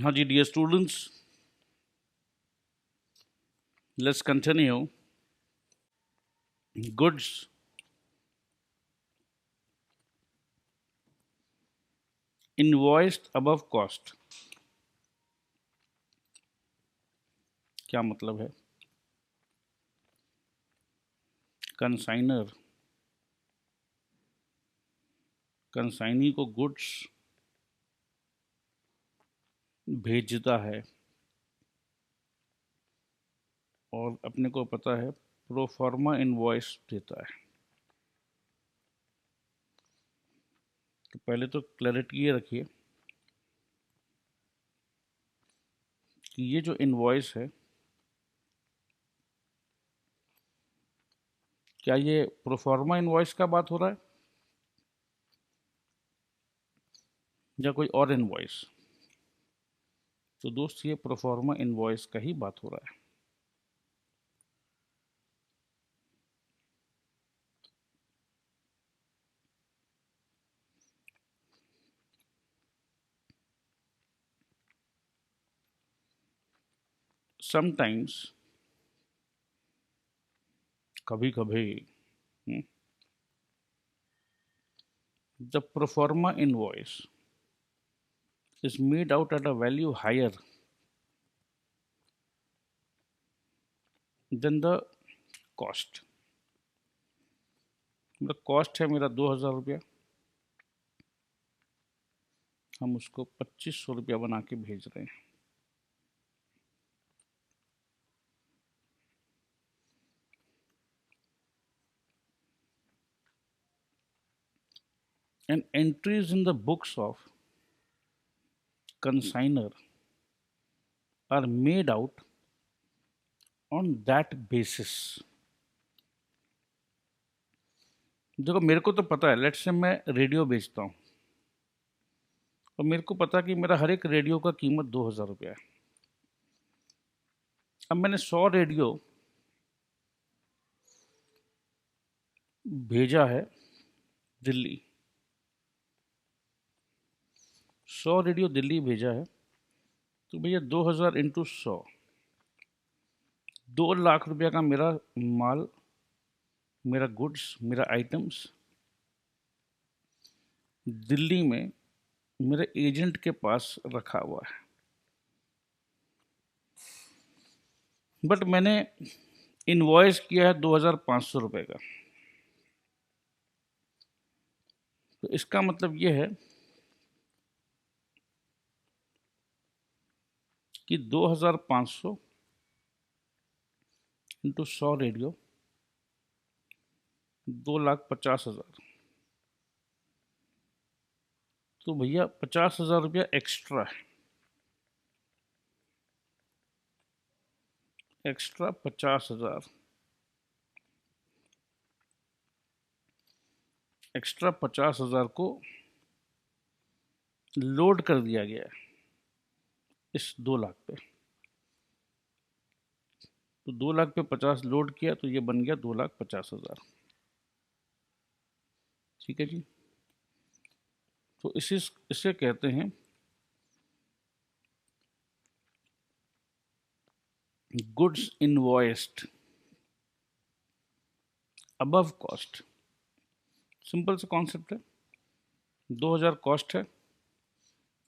हाँ जी, dear students, let's continue. Goods invoiced above cost क्या मतलब है? कंसाइनर कंसाइनी को गुड्स भेजता है और अपने को पता है प्रोफॉर्मा इनवॉइस देता है। तो पहले तो क्लैरिटी ये रखिए कि ये जो इनवॉइस है, क्या ये प्रोफॉर्मा इनवॉइस का बात हो रहा है या कोई और इनवॉइस? तो दोस्त, ये प्रोफॉर्मा इनवॉइस का ही बात हो रहा है। समटाइम्स, कभी कभी, the proforma invoice is made out at a value higher than the cost। मतलब कॉस्ट है मेरा 2,000 रुपया, हम उसको 2,500 रुपया बना के भेज रहे हैं। And entries in the books of consignor are made out on that basis। देखो, मेरे को तो पता है, लेट्स से मैं रेडियो बेचता हूँ और मेरे को पता कि मेरा हर एक रेडियो का कीमत 2,000 रुपया है। अब मैंने 100 रेडियो भेजा है दिल्ली, 100 रेडियो दिल्ली भेजा है, तो भैया 2,000 इंटू 100, 2,00,000 रुपया का मेरा माल, मेरा गुड्स, मेरा आइटम्स दिल्ली में मेरे एजेंट के पास रखा हुआ है। बट मैंने इनवॉइस किया है 2,500 रुपये का। तो इसका मतलब ये है कि 2,500 इंटू 100 रेडियो, 2,50,000। तो भैया 50,000 रुपया एक्स्ट्रा है, एक्स्ट्रा 50,000, एक्स्ट्रा 50,000 को लोड कर दिया गया है इस 2,00,000 पे। तो 2,00,000 पे 50 लोड किया तो ये बन गया 2,50,000। ठीक है जी। तो इसे कहते हैं goods invoiced above cost. Simple सा कॉन्सेप्ट है, 2,000 कॉस्ट है,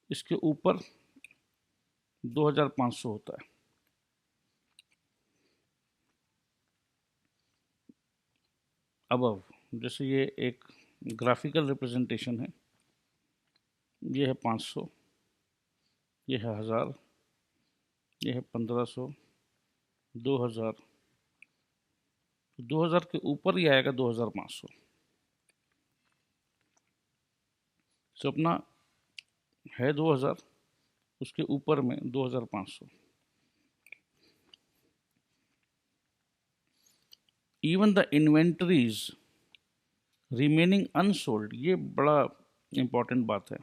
इसके ऊपर 2,500 होता है। अबव, जैसे ये एक ग्राफिकल रिप्रेजेंटेशन है, ये है 500, ये है 1,000, ये है 1,500, 2,000, 2,000 के ऊपर ही आएगा 2,500। तो अपना है 2,000, उसके ऊपर में 2,500। Even the inventories remaining unsold, ये बड़ा इंपॉर्टेंट बात है,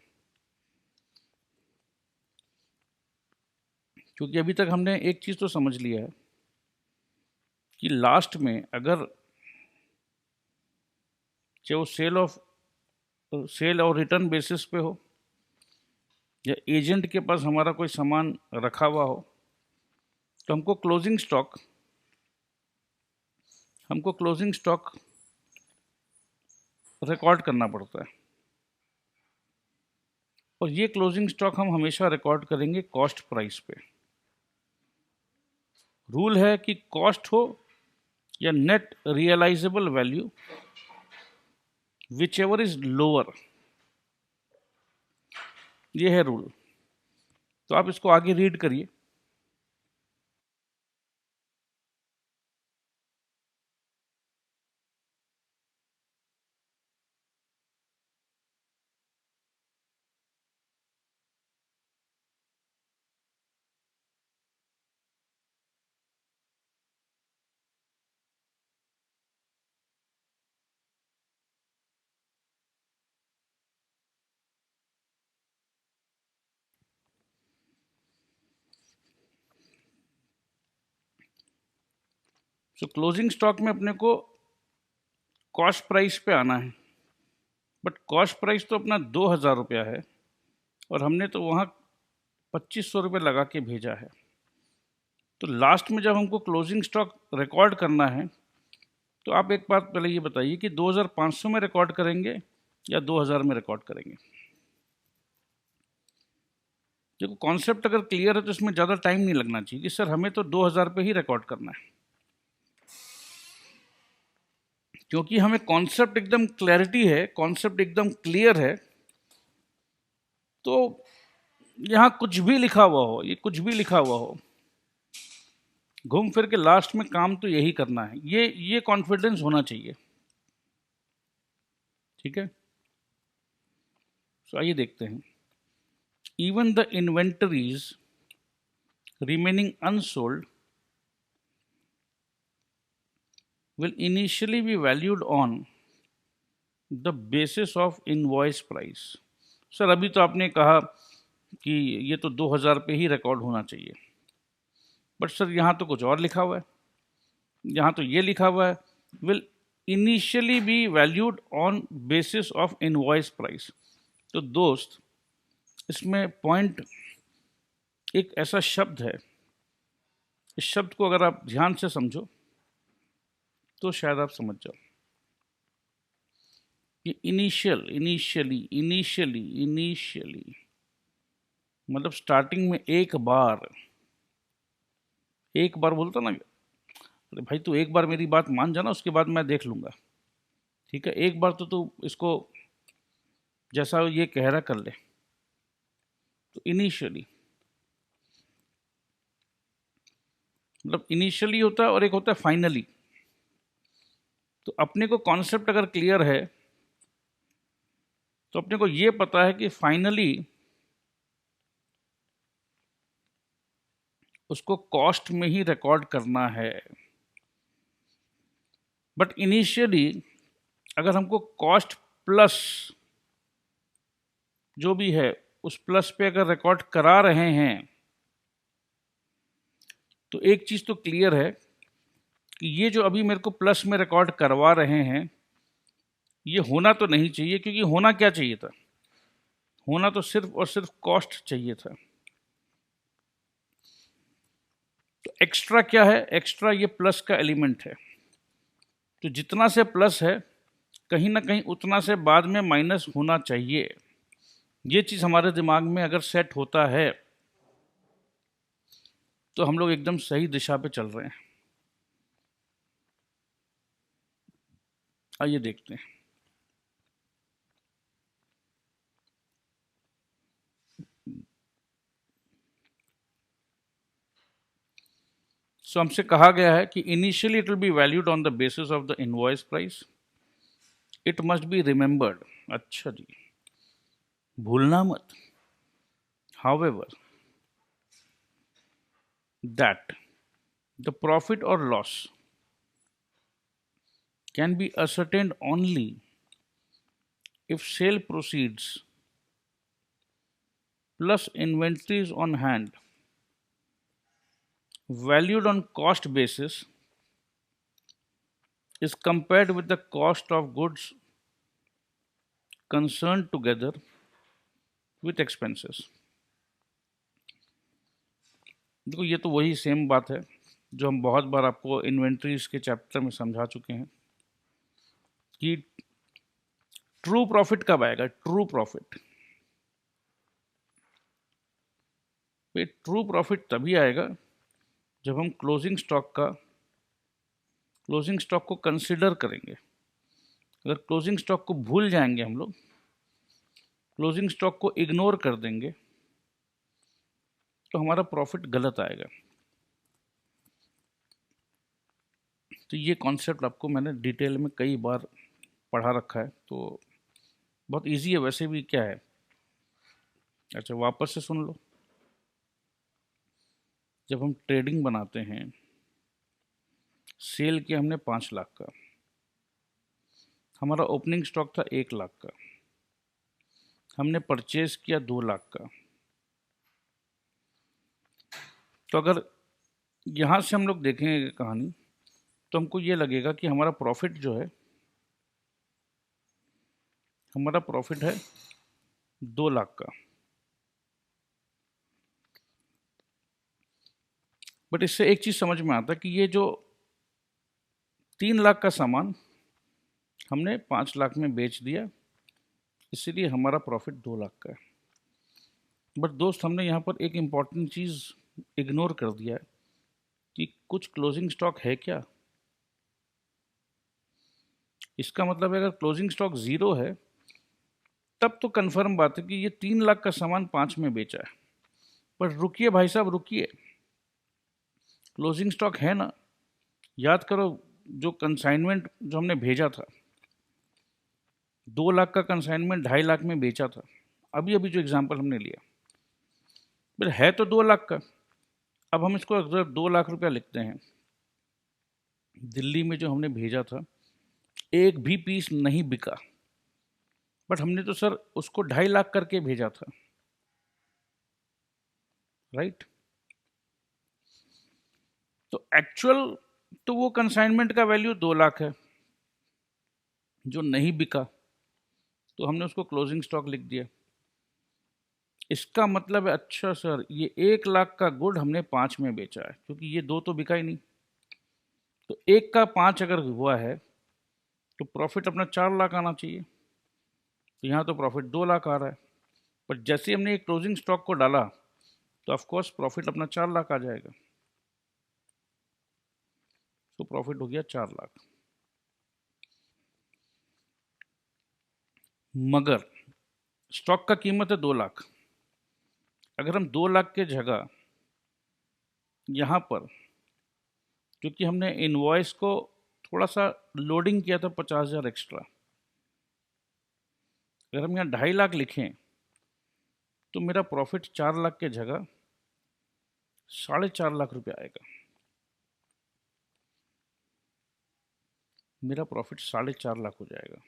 क्योंकि अभी तक हमने एक चीज़ तो समझ लिया है कि लास्ट में अगर चाहे वो सेल और रिटर्न बेसिस पे हो या एजेंट के पास हमारा कोई सामान रखा हुआ हो, तो हमको क्लोजिंग स्टॉक रिकॉर्ड करना पड़ता है। और ये क्लोजिंग स्टॉक हम हमेशा रिकॉर्ड करेंगे कॉस्ट प्राइस पे। रूल है कि कॉस्ट हो या net realisable value, whichever is lower, ये है रूल। तो आप इसको आगे रीड करिए। क्लोजिंग स्टॉक में अपने को कॉस्ट प्राइस पे आना है, बट कॉस्ट प्राइस तो अपना 2,000 रुपया है और हमने तो वहाँ 2,500 रुपये लगा के भेजा है। तो लास्ट में जब हमको क्लोजिंग स्टॉक रिकॉर्ड करना है, तो आप एक बात पहले ये बताइए कि 2,500 में रिकॉर्ड करेंगे या 2,000 में रिकॉर्ड करेंगे। देखो, कॉन्सेप्ट अगर क्लियर है तो इसमें ज़्यादा टाइम नहीं लगना चाहिए कि सर हमें तो 2,000 पे ही रिकॉर्ड करना है, क्योंकि हमें कॉन्सेप्ट एकदम क्लैरिटी है, कॉन्सेप्ट एकदम क्लियर है। तो यहाँ कुछ भी लिखा हुआ हो, ये कुछ भी लिखा हुआ हो, घूम फिर के लास्ट में काम तो यही करना है। ये कॉन्फिडेंस होना चाहिए। ठीक है, तो आइए देखते हैं। Even the inventories remaining unsold will initially be valued on the basis of invoice price। Sir अभी तो आपने कहा कि ये तो 2,000 पे ही रिकॉर्ड होना चाहिए, बट सर यहाँ तो कुछ और लिखा हुआ है, यहाँ तो ये लिखा हुआ है will initially be valued on basis of invoice price। तो दोस्त, इसमें पॉइंट एक ऐसा शब्द है, इस शब्द को अगर आप ध्यान से समझो तो शायद आप समझ जाओ कि इनिशियली मतलब स्टार्टिंग में एक बार बोलता ना, अरे भाई तू एक बार मेरी बात मान जाना, उसके बाद मैं देख लूंगा। ठीक है, एक बार तो तू इसको जैसा ये कह रहा कर ले। तो इनिशियली मतलब इनिशियली होता है और एक होता है फाइनली। तो अपने को कॉन्सेप्ट अगर क्लियर है तो अपने को ये पता है कि फाइनली उसको कॉस्ट में ही रिकॉर्ड करना है। बट इनिशियली अगर हमको कॉस्ट प्लस जो भी है उस प्लस पे अगर रिकॉर्ड करा रहे हैं, तो एक चीज तो क्लियर है कि ये जो अभी मेरे को प्लस में रिकॉर्ड करवा रहे हैं ये होना तो नहीं चाहिए, क्योंकि होना क्या चाहिए था, होना तो सिर्फ और सिर्फ कॉस्ट चाहिए था। तो एक्स्ट्रा क्या है, एक्स्ट्रा ये प्लस का एलिमेंट है। तो जितना से प्लस है कहीं ना कहीं उतना से बाद में माइनस होना चाहिए। ये चीज हमारे दिमाग में अगर सेट होता है तो हम लोग एकदम सही दिशा पे चल रहे हैं। आइए देखते हैं। सो हमसे कहा गया है कि initially it will be valued on the basis of the invoice price. It must be remembered, अच्छा जी, भूलना मत, हाउएवर, दैट द प्रॉफिट और loss can be ascertained only if sale proceeds plus inventories on hand valued on cost basis is compared with the cost of goods concerned together with expenses। देखो ये तो वही same बात है जो हम बहुत बार आपको इन्वेंट्रीज के चैप्टर में समझा चुके हैं कि ट्रू प्रॉफिट कब आएगा। ट्रू प्रॉफिट, ट्रू प्रॉफिट तभी आएगा जब हम क्लोजिंग स्टॉक को कंसिडर करेंगे। अगर क्लोजिंग स्टॉक को भूल जाएंगे हम लोग, क्लोजिंग स्टॉक को इग्नोर कर देंगे, तो हमारा प्रॉफिट गलत आएगा। तो ये कॉन्सेप्ट आपको मैंने डिटेल में कई बार पढ़ा रखा है, तो बहुत इजी है वैसे भी। क्या है, अच्छा वापस से सुन लो। जब हम ट्रेडिंग बनाते हैं, सेल किया हमने 5 लाख का, हमारा ओपनिंग स्टॉक था 1 लाख का, हमने परचेज किया 2 लाख का। तो अगर यहाँ से हम लोग देखेंगे कहानी, तो हमको ये लगेगा कि हमारा प्रॉफिट जो है, हमारा प्रॉफिट है 2 लाख का। बट इससे एक चीज़ समझ में आता है कि ये जो 3 लाख का सामान हमने 5 लाख में बेच दिया, इसीलिए हमारा प्रॉफिट 2 लाख का है। बट दोस्त, हमने यहाँ पर एक इम्पॉर्टेंट चीज़ इग्नोर कर दिया है कि कुछ क्लोजिंग स्टॉक है क्या। इसका मतलब है अगर क्लोजिंग स्टॉक 0 है, तब तो कंफर्म बात है कि ये 3 लाख का सामान 5 में बेचा है। पर रुकिए भाई साहब, रुकिए, क्लोजिंग स्टॉक है ना। याद करो, जो कंसाइनमेंट जो हमने भेजा था, 2 लाख का कंसाइनमेंट 2.5 लाख में बेचा था। अभी अभी जो एग्जांपल हमने लिया, फिर है तो 2 लाख का। अब हम इसको अगर 2 लाख रुपया लिखते हैं, दिल्ली में जो हमने भेजा था, एक भी पीस नहीं बिका, बट हमने तो सर उसको 2.5 लाख करके भेजा था, राइट। तो एक्चुअल तो वो कंसाइनमेंट का वैल्यू 2 लाख है, जो नहीं बिका तो हमने उसको क्लोजिंग स्टॉक लिख दिया। इसका मतलब है, अच्छा सर ये 1 लाख का गुड हमने 5 में बेचा है, क्योंकि ये 2 तो बिका ही नहीं। तो 1 का 5 अगर हुआ है तो प्रॉफिट अपना 4 लाख आना चाहिए। तो यहाँ तो प्रॉफिट 2 लाख आ रहा है, पर जैसे हमने एक क्लोजिंग स्टॉक को डाला तो ऑफकोर्स प्रॉफिट अपना 4 लाख आ जाएगा। तो प्रॉफिट हो गया 4 लाख। मगर स्टॉक का कीमत है 2 लाख। अगर हम 2 लाख के जगह यहाँ पर, क्योंकि हमने इनवॉइस को थोड़ा सा लोडिंग किया था 50,000 एक्स्ट्रा, अगर हम यहाँ 2.5 लाख लिखें तो मेरा प्रॉफिट 4 लाख के जगह 4.5 लाख रुपया आएगा। मेरा प्रॉफिट 4.5 लाख हो जाएगा।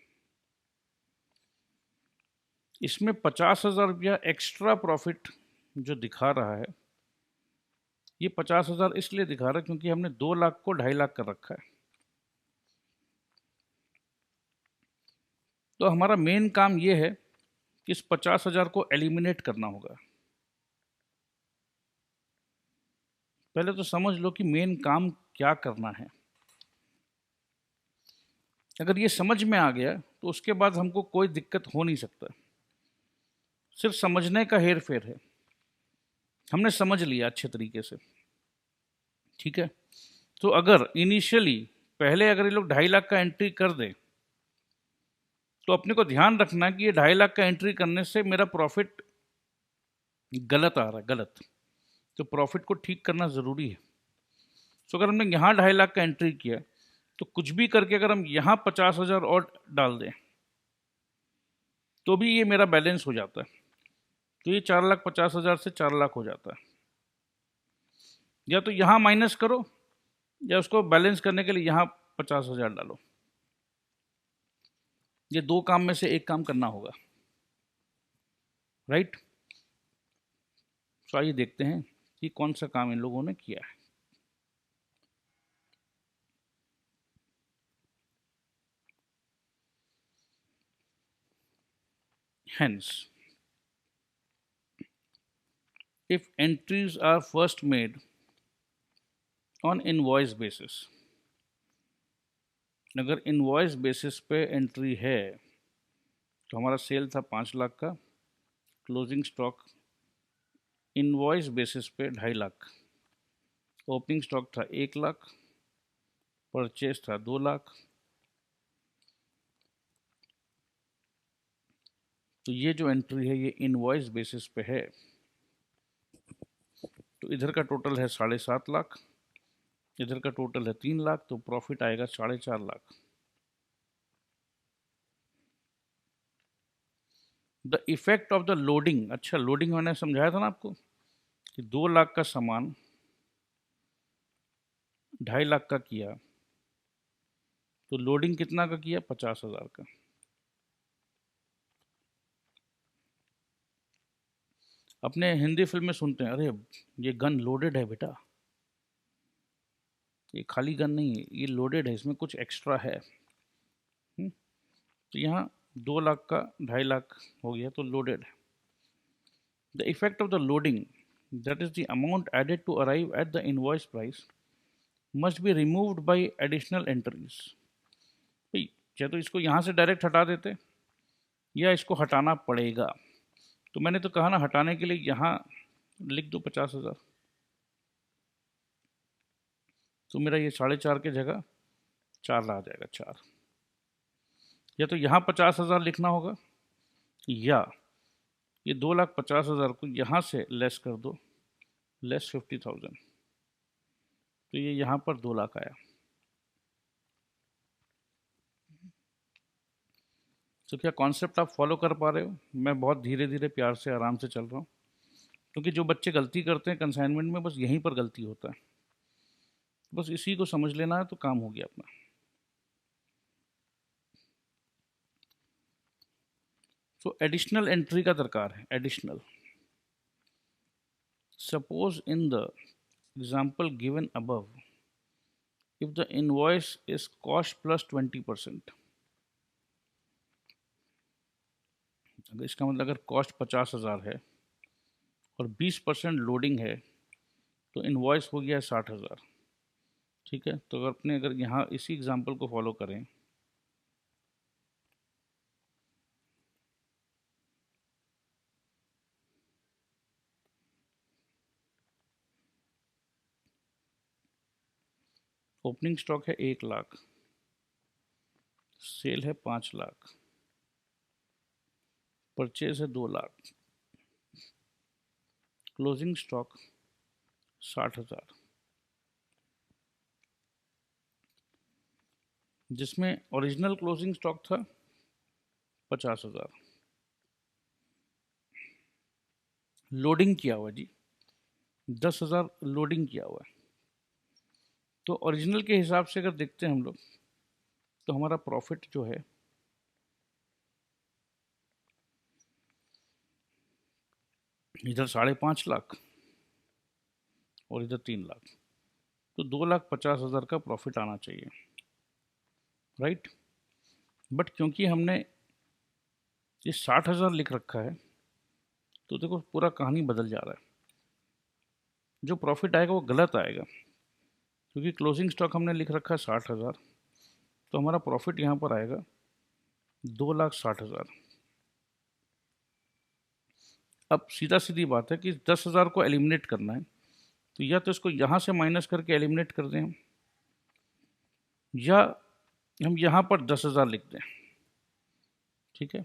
इसमें 50,000 रुपया एक्स्ट्रा प्रॉफिट जो दिखा रहा है, ये 50,000 इसलिए दिखा रहा है क्योंकि हमने 2 लाख को 2.5 लाख कर रखा है। तो हमारा मेन काम ये है कि इस 50,000 को एलिमिनेट करना होगा। पहले तो समझ लो कि मेन काम क्या करना है। अगर ये समझ में आ गया तो उसके बाद हमको कोई दिक्कत हो नहीं सकता। सिर्फ समझने का हेर फेर है। हमने समझ लिया अच्छे तरीके से, ठीक है। तो अगर इनिशियली पहले अगर ये लोग 2.5 लाख का एंट्री कर दें, तो अपने को ध्यान रखना कि ये 2.5 लाख का एंट्री करने से मेरा प्रॉफिट गलत आ रहा है, गलत। तो प्रॉफिट को ठीक करना ज़रूरी है। तो अगर हमने यहाँ 2.5 लाख का एंट्री किया, तो कुछ भी करके अगर हम यहाँ 50,000 और डाल दें तो भी ये मेरा बैलेंस हो जाता है। तो ये 4,50,000 से 4 लाख हो जाता है। या तो यहाँ माइनस करो, या उसको बैलेंस करने के लिए यहाँ 50,000 डालो। ये 2 काम में से एक काम करना होगा, राइट। तो आइए देखते हैं कि कौन सा काम इन लोगों ने किया है। Hence, if entries are first made on invoice basis. अगर इनवॉइस बेसिस पे एंट्री है तो हमारा सेल था 5 लाख का, क्लोजिंग स्टॉक इनवॉइस बेसिस पे 2.5 लाख, ओपनिंग स्टॉक था 1 लाख, परचेज था 2 लाख। तो ये जो एंट्री है ये इनवॉइस बेसिस पे है, तो इधर का टोटल है 7.5 लाख, इधर का टोटल है 3 लाख, तो प्रॉफिट आएगा 4.5 lakh. The effect of the loading, अच्छा लोडिंग मैंने समझाया था ना आपको कि 2 लाख का सामान 2.5 लाख का किया, तो लोडिंग कितना का किया? 50,000 का। अपने हिंदी फिल्म में सुनते हैं, अरे ये गन लोडेड है बेटा, ये खाली गन नहीं है, ये लोडेड है, इसमें कुछ एक्स्ट्रा है। तो यहाँ 2 लाख का 2.5 लाख हो गया तो लोडेड है। The effect of the loading, that is the amount added to arrive at the invoice price, must be removed by additional entries। भाई या तो इसको यहाँ से डायरेक्ट हटा देते या इसको हटाना पड़ेगा। तो मैंने तो कहा ना, हटाने के लिए यहाँ लिख दो 50,000, तो मेरा ये 4.5 की जगह 4 आ जाएगा, 4। या तो यहाँ 50,000 लिखना होगा, या ये 2,50,000 को यहाँ से लेस कर दो, लेस 50,000, तो ये यहाँ पर 2 लाख आया। तो क्या कॉन्सेप्ट आप फॉलो कर पा रहे हो? मैं बहुत धीरे धीरे प्यार से आराम से चल रहा हूँ, क्योंकि जो बच्चे गलती करते हैं कंसाइनमेंट में, बस यहीं पर गलती होता है। बस इसी को समझ लेना है तो काम हो गया अपना। तो एडिशनल एंट्री का दरकार है, additional. Suppose in the example given above, if the invoice is cost plus 20%, इसका मतलब अगर कॉस्ट 50,000 है और 20% लोडिंग है तो इनवॉइस हो गया 60,000। ठीक है, तो अगर यहाँ इसी एग्जाम्पल को फॉलो करें, ओपनिंग स्टॉक है 1 लाख, सेल है 5 लाख, परचेज है 2 लाख, क्लोजिंग स्टॉक 60,000, जिसमें ओरिजिनल क्लोजिंग स्टॉक था 50,000। लोडिंग किया हुआ जी 10,000 लोडिंग किया हुआ है। तो ओरिजिनल के हिसाब से अगर देखते हैं हम लोग, तो हमारा प्रॉफिट जो है इधर 5.5 लाख और इधर 3 लाख, तो 2,50,000 का प्रॉफिट आना चाहिए, राइट। बट क्योंकि हमने ये 60,000 लिख रखा है, तो देखो पूरा कहानी बदल जा रहा है। जो प्रॉफिट आएगा वो गलत आएगा, क्योंकि क्लोजिंग स्टॉक हमने लिख रखा है 60,000, तो हमारा प्रॉफिट यहाँ पर आएगा 2,60,000। अब सीधा सीधी बात है कि 10,000 को एलिमिनेट करना है, तो या तो इसको यहाँ से माइनस करके एलिमिनेट कर दें हम, या हम यहाँ पर 10,000 लिख दें। ठीक है,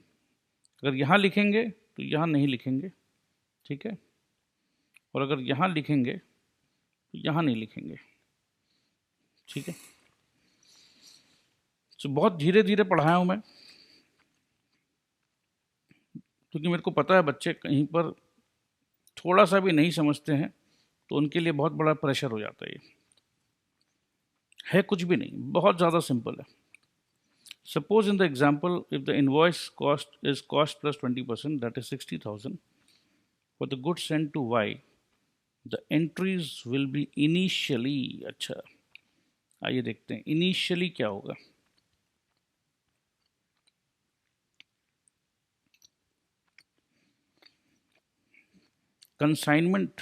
अगर यहाँ लिखेंगे तो यहाँ नहीं लिखेंगे, ठीक है, और अगर यहाँ लिखेंगे तो यहाँ नहीं लिखेंगे, ठीक है। तो बहुत धीरे धीरे पढ़ाया हूँ मैं, क्योंकि मेरे को पता है बच्चे कहीं पर थोड़ा सा भी नहीं समझते हैं तो उनके लिए बहुत बड़ा प्रेशर हो जाता है। ये है कुछ भी नहीं, बहुत ज़्यादा सिंपल है। Suppose in the example, if the invoice cost is cost plus 20%, that is 60,000, for the goods sent to Y, the entries will be initially, अच्छा आइए देखते हैं initially क्या होगा। Consignment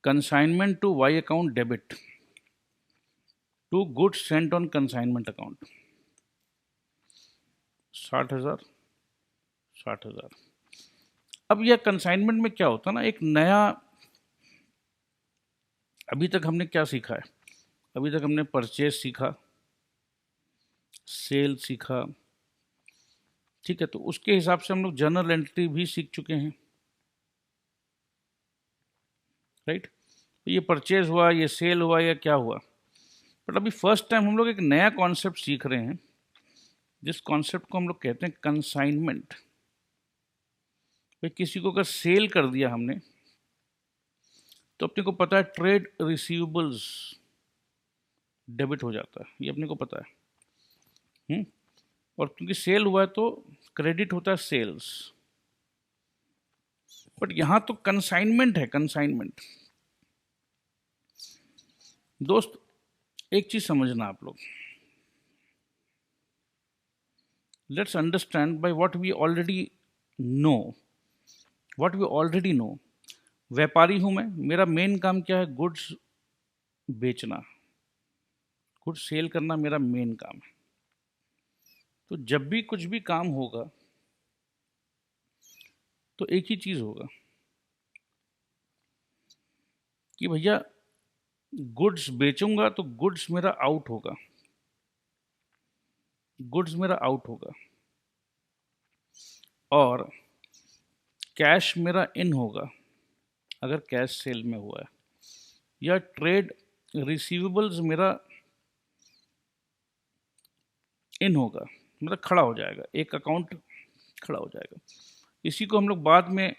consignment to Y account debit to goods sent on consignment account 60,000 60,000। अब यह consignment में क्या होता है ना, एक नया, अभी तक हमने क्या सीखा है, अभी तक हमने परचेज सीखा, सेल सीखा, ठीक है, तो उसके हिसाब से हम लोग जर्नल एंट्री भी सीख चुके हैं, राइट। तो ये परचेज हुआ, ये सेल हुआ, या क्या हुआ, बट अभी फर्स्ट टाइम हम लोग एक नया कॉन्सेप्ट सीख रहे हैं, जिस कॉन्सेप्ट को हम लोग कहते हैं कंसाइनमेंट। भाई किसी को अगर सेल कर दिया हमने, तो अपने को पता है ट्रेड रिसीवेबल्स डेबिट हो जाता है, ये अपने को पता है। और क्योंकि सेल हुआ है तो क्रेडिट होता है सेल्स। बट यहां तो कंसाइनमेंट है, कंसाइनमेंट। दोस्त एक चीज समझना आप लोग, let's understand by what we already know, what we already know. व्यापारी हूं मैं, मेरा मेन काम क्या है, गुड्स बेचना, गुड्स सेल करना मेरा मेन काम है। तो जब भी कुछ भी काम होगा तो एक ही चीज होगा कि भैया गुड्स बेचूंगा तो गुड्स मेरा आउट होगा, गुड्स मेरा आउट होगा, और कैश मेरा इन होगा अगर कैश सेल में हुआ है, या ट्रेड रिसीवेबल्स मेरा इन होगा, मतलब खड़ा हो जाएगा, एक अकाउंट खड़ा हो जाएगा। इसी को हम लोग बाद में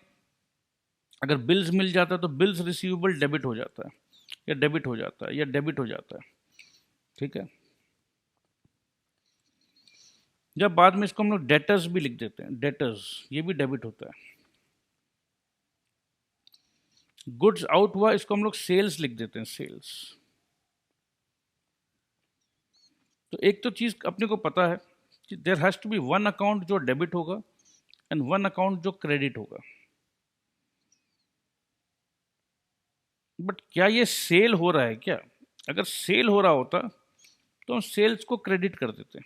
अगर बिल्स मिल जाता है तो बिल्स रिसीवेबल डेबिट हो जाता है, या डेबिट हो जाता है, या डेबिट हो जाता है, ठीक है। जब बाद में इसको हम लोग डेटर्स भी लिख देते हैं, डेटर्स, ये भी डेबिट होता है। गुड्स आउट हुआ, इसको हम लोग सेल्स लिख देते हैं, सेल्स। तो एक तो चीज अपने को पता है कि there has to be one account जो डेबिट होगा एंड वन अकाउंट जो क्रेडिट होगा। बट क्या ये सेल हो रहा है क्या? अगर सेल हो रहा होता तो हम सेल्स को क्रेडिट कर देते,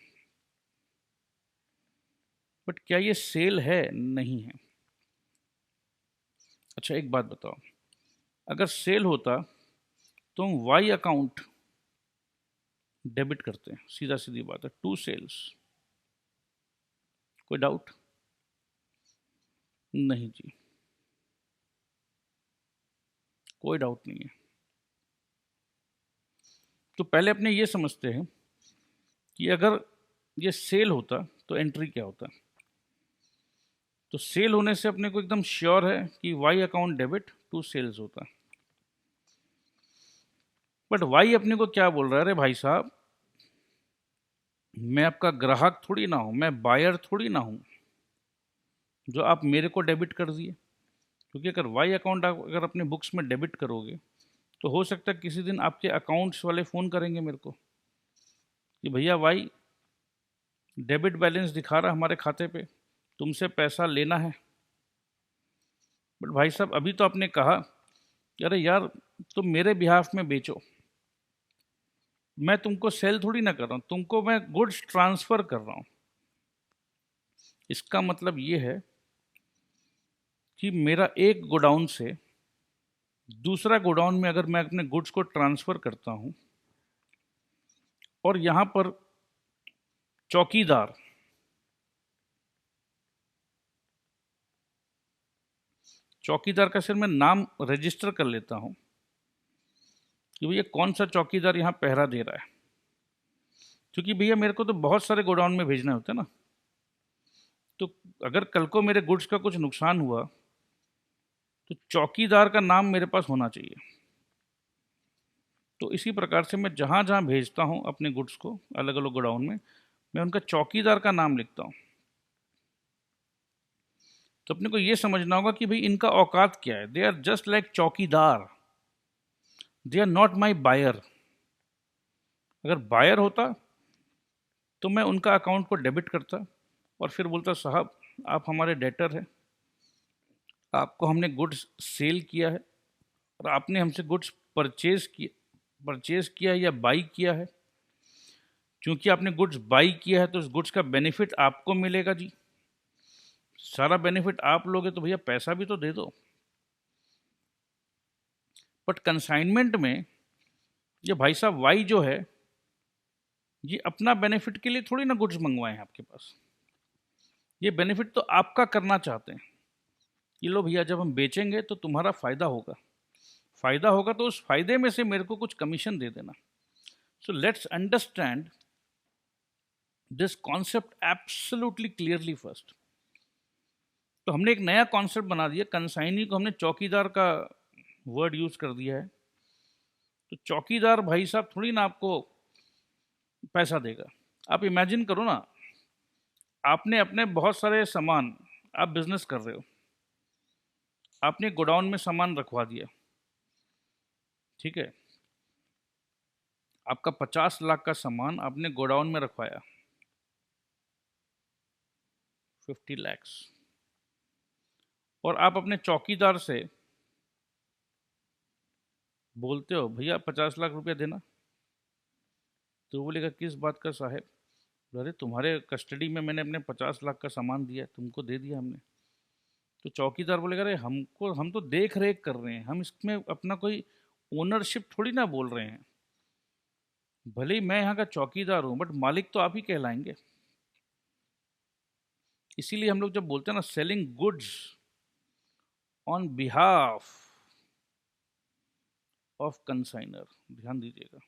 बट क्या ये सेल है? नहीं है। अच्छा एक बात बताओ, अगर सेल होता तो हम वाई अकाउंट डेबिट करते हैं, सीधा सीधी बात है, टू सेल्स। कोई डाउट? नहीं जी, कोई डाउट नहीं है। तो पहले अपने ये समझते हैं कि अगर ये सेल होता तो एंट्री क्या होता। तो सेल होने से अपने को एकदम श्योर है कि Y account debit to sales होता। बट वाई अपने को क्या बोल रहा है, अरे भाई साहब मैं आपका ग्राहक थोड़ी ना हूं, मैं बायर थोड़ी ना हूं जो आप मेरे को डेबिट कर दिए। क्योंकि अगर वाई अकाउंट आप अगर अपने बुक्स में डेबिट करोगे तो हो सकता है किसी दिन आपके अकाउंट्स वाले फ़ोन करेंगे मेरे को कि भैया वाई डेबिट बैलेंस दिखा रहा है हमारे खाते पे, तुमसे पैसा लेना है। बट भाई साहब अभी तो आपने कहा कि अरे यार तुम मेरे बिहाफ में बेचो, मैं तुमको सेल थोड़ी ना कर रहा हूँ, तुमको मैं गुड्स ट्रांसफ़र कर रहा हूँ। इसका मतलब ये है कि मेरा एक गोडाउन से दूसरा गोडाउन में अगर मैं अपने गुड्स को ट्रांसफ़र करता हूँ और यहाँ पर चौकीदार का सिर्फ मैं नाम रजिस्टर कर लेता हूँ कि भैया कौन सा चौकीदार यहाँ पहरा दे रहा है, क्योंकि भैया मेरे को तो बहुत सारे गोडाउन में भेजना होता है ना। तो अगर कल को मेरे गुड्स का कुछ नुकसान हुआ तो चौकीदार का नाम मेरे पास होना चाहिए। तो इसी प्रकार से मैं जहाँ जहाँ भेजता हूँ अपने गुड्स को अलग अलग गोडाउन में, मैं उनका चौकीदार का नाम लिखता हूँ। तो अपने को ये समझना होगा कि भाई इनका औकात क्या है। दे आर जस्ट लाइक चौकीदार, they are not my buyer. अगर बायर होता तो मैं उनका अकाउंट को डेबिट करता और फिर बोलता साहब आप हमारे डेटर हैं, आपको हमने गुड्स सेल किया है, और आपने हमसे गुड्स परचेज किया या बाई किया है। क्योंकि आपने गुड्स बाई किया है तो उस गुड्स का बेनिफिट आपको मिलेगा जी। सारा बेनिफिट आप लोगे तो भैया पैसा भी तो दे दो। बट कंसाइनमेंट में ये भाई साहब वाई जो है ये अपना बेनिफिट के लिए थोड़ी ना गुड्स मंगवाए हैं आपके पास। ये बेनिफिट तो आपका करना चाहते हैं कि लो भैया जब हम बेचेंगे तो तुम्हारा फायदा होगा, फायदा होगा तो उस फायदे में से मेरे को कुछ कमीशन दे देना। So let's understand this concept absolutely clearly first. तो हमने एक नया कॉन्सेप्ट बना दिया, कंसाइनी को हमने चौकीदार का वर्ड यूज कर दिया है। तो चौकीदार भाई साहब थोड़ी ना आपको पैसा देगा। आप इमेजिन करो ना, आपने अपने बहुत सारे सामान, आप बिजनेस कर रहे हो, आपने गोडाउन में सामान रखवा दिया, ठीक है, आपका 50 लाख का सामान आपने गोडाउन में रखवाया, 50 lakhs, और आप अपने चौकीदार से बोलते हो भैया 50 लाख रुपया देना। तो वो बोलेगा किस बात का साहब? अरे तुम्हारे कस्टडी में मैंने अपने 50 लाख का सामान दिया, तुमको दे दिया हमने। तो चौकीदार बोलेगा अरे हम तो देख रेख कर रहे हैं, हम इसमें अपना कोई ओनरशिप थोड़ी ना बोल रहे हैं। भले ही मैं यहाँ का चौकीदार हूँ बट मालिक तो आप ही कहलाएंगे। इसीलिए हम लोग जब बोलते हैं ना selling goods on behalf of consignor, ध्यान दीजिएगा।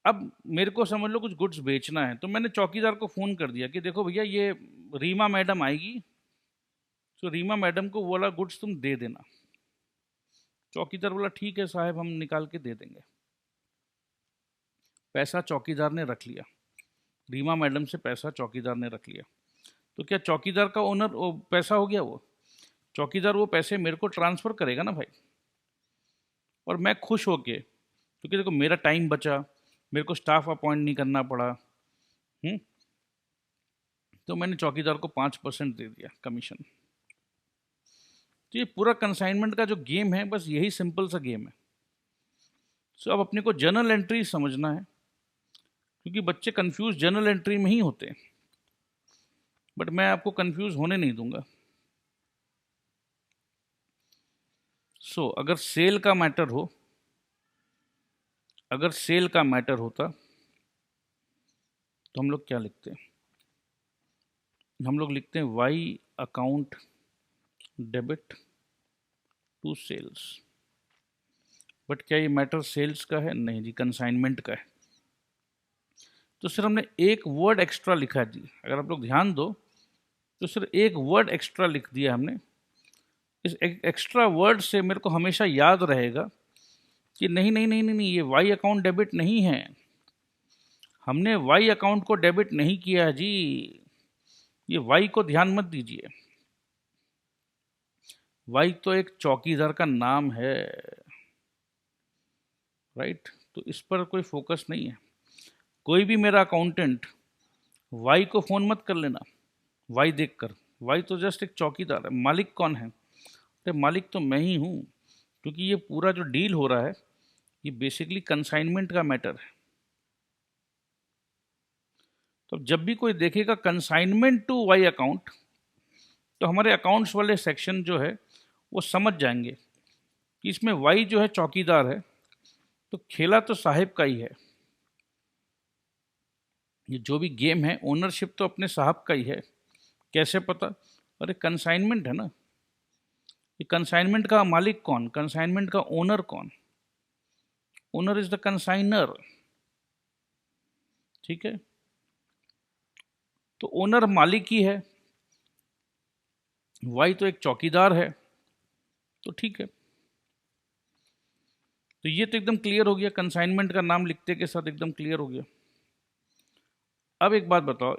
अब मेरे को समझ लो कुछ गुड्स बेचना है, तो मैंने चौकीदार को फ़ोन कर दिया कि देखो भैया ये रीमा मैडम आएगी, तो रीमा मैडम को वो वाला गुड्स तुम दे देना। चौकीदार बोला ठीक है साहब, हम निकाल के दे देंगे। पैसा चौकीदार ने रख लिया, रीमा मैडम से पैसा चौकीदार ने रख लिया। तो क्या चौकीदार का ओनर वो पैसा हो गया? वो चौकीदार वो पैसे मेरे को ट्रांसफ़र करेगा ना भाई, और मैं खुश होके, क्योंकि देखो मेरा टाइम बचा, मेरे को स्टाफ अपॉइंट नहीं करना पड़ा। तो मैंने चौकीदार को 5% दे दिया कमीशन। तो ये पूरा कंसाइनमेंट का जो गेम है बस यही सिंपल सा गेम है। सो अब अपने को जर्नल एंट्री समझना है, क्योंकि बच्चे कंफ्यूज जर्नल एंट्री में ही होते हैं, बट मैं आपको कंफ्यूज होने नहीं दूंगा। सो अगर सेल का मैटर हो, अगर सेल का मैटर होता तो हम लोग क्या लिखते हैं? हम लोग लिखते हैं Y account debit to sales. But क्या ये मैटर सेल्स का है? नहीं जी, कंसाइनमेंट का है। तो सिर्फ हमने एक वर्ड एक्स्ट्रा लिखा है जी, अगर आप लोग ध्यान दो तो सिर्फ एक वर्ड एक्स्ट्रा लिख दिया हमने। इस एक्स्ट्रा वर्ड से मेरे को हमेशा याद रहेगा कि नहीं नहीं नहीं नहीं, नहीं ये वाई अकाउंट डेबिट नहीं है, हमने वाई अकाउंट को डेबिट नहीं किया जी, ये वाई को ध्यान मत दीजिए। वाई तो एक चौकीदार का नाम है, राइट? तो इस पर कोई फोकस नहीं है। कोई भी मेरा अकाउंटेंट वाई को फ़ोन मत कर लेना वाई देखकर। वाई तो जस्ट एक चौकीदार है। मालिक कौन है? अरे मालिक तो मैं ही हूँ, क्योंकि ये पूरा जो डील हो रहा है ये बेसिकली कंसाइनमेंट का मैटर है। तो जब भी कोई देखेगा कंसाइनमेंट टू वाई अकाउंट, तो हमारे अकाउंट्स वाले सेक्शन जो है वो समझ जाएंगे कि इसमें वाई जो है चौकीदार है, तो खेला तो साहिब का ही है। ये जो भी गेम है ओनरशिप तो अपने साहब का ही है। कैसे पता? अरे कंसाइनमेंट है ना। ये कंसाइनमेंट का मालिक कौन? कंसाइनमेंट का ओनर कौन? ओनर इज द कंसाइनर, ठीक है? तो ओनर मालिक ही है, वाई तो एक चौकीदार है, तो ठीक है। तो ये तो एकदम क्लियर हो गया, कंसाइनमेंट का नाम लिखते के साथ एकदम क्लियर हो गया। अब एक बात बताओ,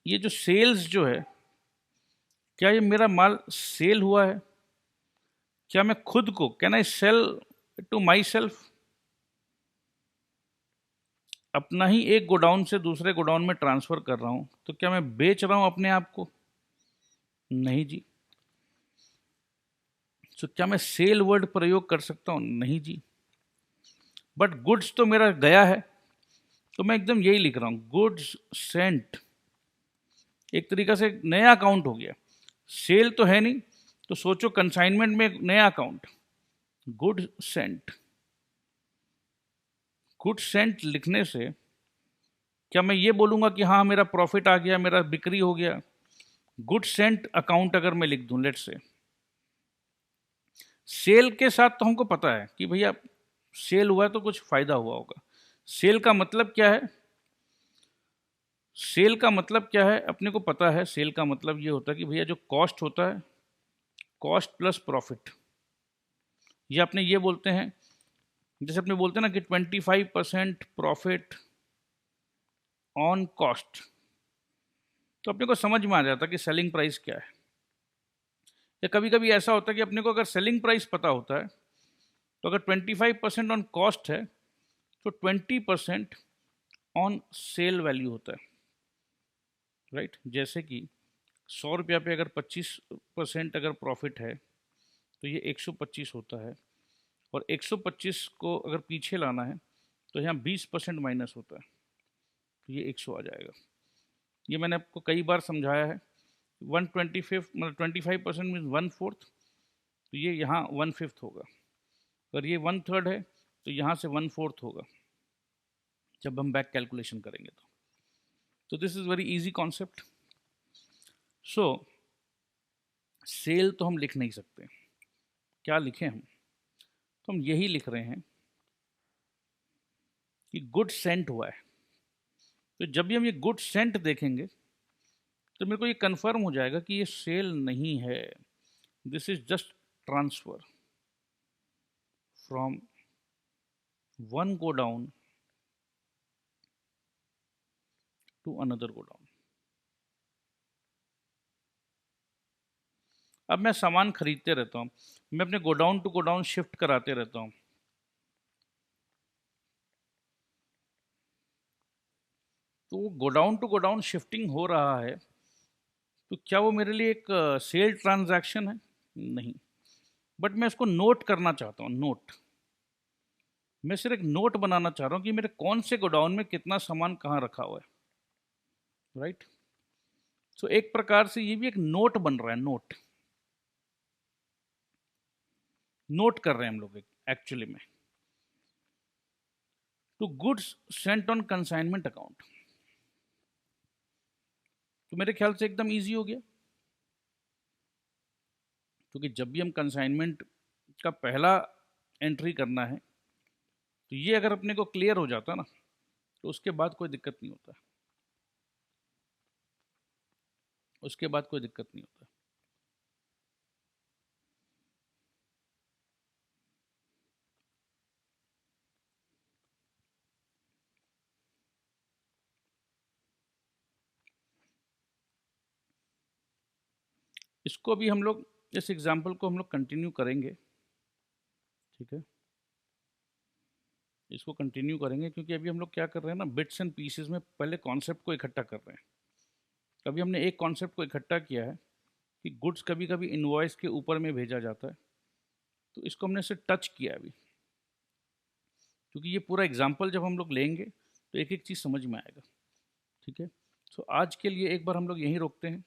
ये जो सेल्स जो है, क्या ये मेरा माल सेल हुआ है? क्या मैं खुद को, can I sell to myself? अपना ही एक गोडाउन से दूसरे गोडाउन में ट्रांसफर कर रहा हूं, तो क्या मैं बेच रहा हूं अपने आप को? नहीं जी। सो क्या मैं सेल वर्ड प्रयोग कर सकता हूँ? नहीं जी। बट गुड्स तो मेरा गया है, तो मैं एकदम यही लिख रहा हूँ, गुड्स सेंट। एक तरीका से नया अकाउंट हो गया, सेल तो है नहीं, तो सोचो कंसाइनमेंट में एक नया account, good sent. Good sent लिखने से क्या मैं ये बोलूंगा कि हाँ मेरा प्रॉफिट आ गया, मेरा बिक्री हो गया? गुड सेंट अकाउंट अगर मैं लिख दूं, लेट से सेल के साथ, तो हमको पता है कि भैया सेल हुआ है तो कुछ फायदा हुआ होगा। सेल का मतलब क्या है? सेल का मतलब क्या है अपने को पता है। सेल का मतलब ये होता है कि भैया जो कॉस्ट होता है, कॉस्ट प्लस प्रॉफिट, ये अपने ये बोलते हैं, जैसे अपने बोलते हैं ना कि 25% प्रॉफिट ऑन कॉस्ट, तो अपने को समझ में आ जाता है कि सेलिंग प्राइस क्या है। या कभी कभी ऐसा होता है कि अपने को अगर सेलिंग प्राइस पता होता है, तो अगर 25% ऑन कॉस्ट है तो 20% ऑन सेल वैल्यू होता है, राइट। जैसे कि 100 रुपया पे अगर 25% अगर प्रॉफिट है तो ये 125 होता है, और 125 को अगर पीछे लाना है तो यहाँ 20% माइनस होता है, तो ये 100 आ जाएगा। ये मैंने आपको कई बार समझाया है। 125 मतलब 25% मीन्स 1/4, तो ये यहाँ 1/5 होगा। अगर ये 1/3 है तो यहाँ से 1/4 होगा जब हम बैक कैलकुलेशन करेंगे तो this is very easy concept. So sale तो हम लिख नहीं सकते, क्या लिखें हम? तो हम यही लिख रहे हैं कि गुड सेंट हुआ है। तो जब भी हम ये गुड सेंट देखेंगे तो मेरे को ये कंफर्म हो जाएगा कि ये सेल नहीं है, this is just transfer from one godown to another godown. अब मैं सामान खरीदते रहता हूँ, मैं अपने गोडाउन टू गोडाउन शिफ्ट कराते रहता हूँ, तो गोडाउन टू गोडाउन शिफ्टिंग हो रहा है, तो क्या वो मेरे लिए एक सेल ट्रांजैक्शन है? नहीं। बट मैं इसको नोट करना चाहता हूँ, नोट। मैं सिर्फ एक नोट बनाना चाह रहा हूँ कि मेरे कौन से गोडाउन में कितना सामान कहाँ रखा हुआ है, राइट। सो एक प्रकार से ये भी एक नोट बन रहा है, नोट। नोट कर रहे हैं हम लोग एक्चुअली में। To goods sent on consignment account, तो मेरे ख्याल से एकदम इजी हो गया, क्योंकि जब भी हम कंसाइनमेंट का पहला एंट्री करना है तो ये अगर अपने को क्लियर हो जाता ना, तो उसके बाद कोई दिक्कत नहीं होता, उसके बाद कोई दिक्कत नहीं होता। इसको भी हम लोग, इस एग्जाम्पल को हम लोग कंटिन्यू करेंगे, ठीक है। इसको कंटिन्यू करेंगे क्योंकि अभी हम लोग क्या कर रहे हैं ना, बिट्स एंड पीसेस में पहले कॉन्सेप्ट को इकट्ठा कर रहे हैं। अभी हमने एक कॉन्सेप्ट को इकट्ठा किया है कि गुड्स कभी कभी इनवॉइस के ऊपर में भेजा जाता है, तो इसको हमने सिर्फ टच किया अभी, क्योंकि ये पूरा एग्जाम्पल जब हम लोग लेंगे तो एक एक चीज़ समझ में आएगा, ठीक है। सो आज के लिए एक बार हम लोग यहीं रोकते हैं।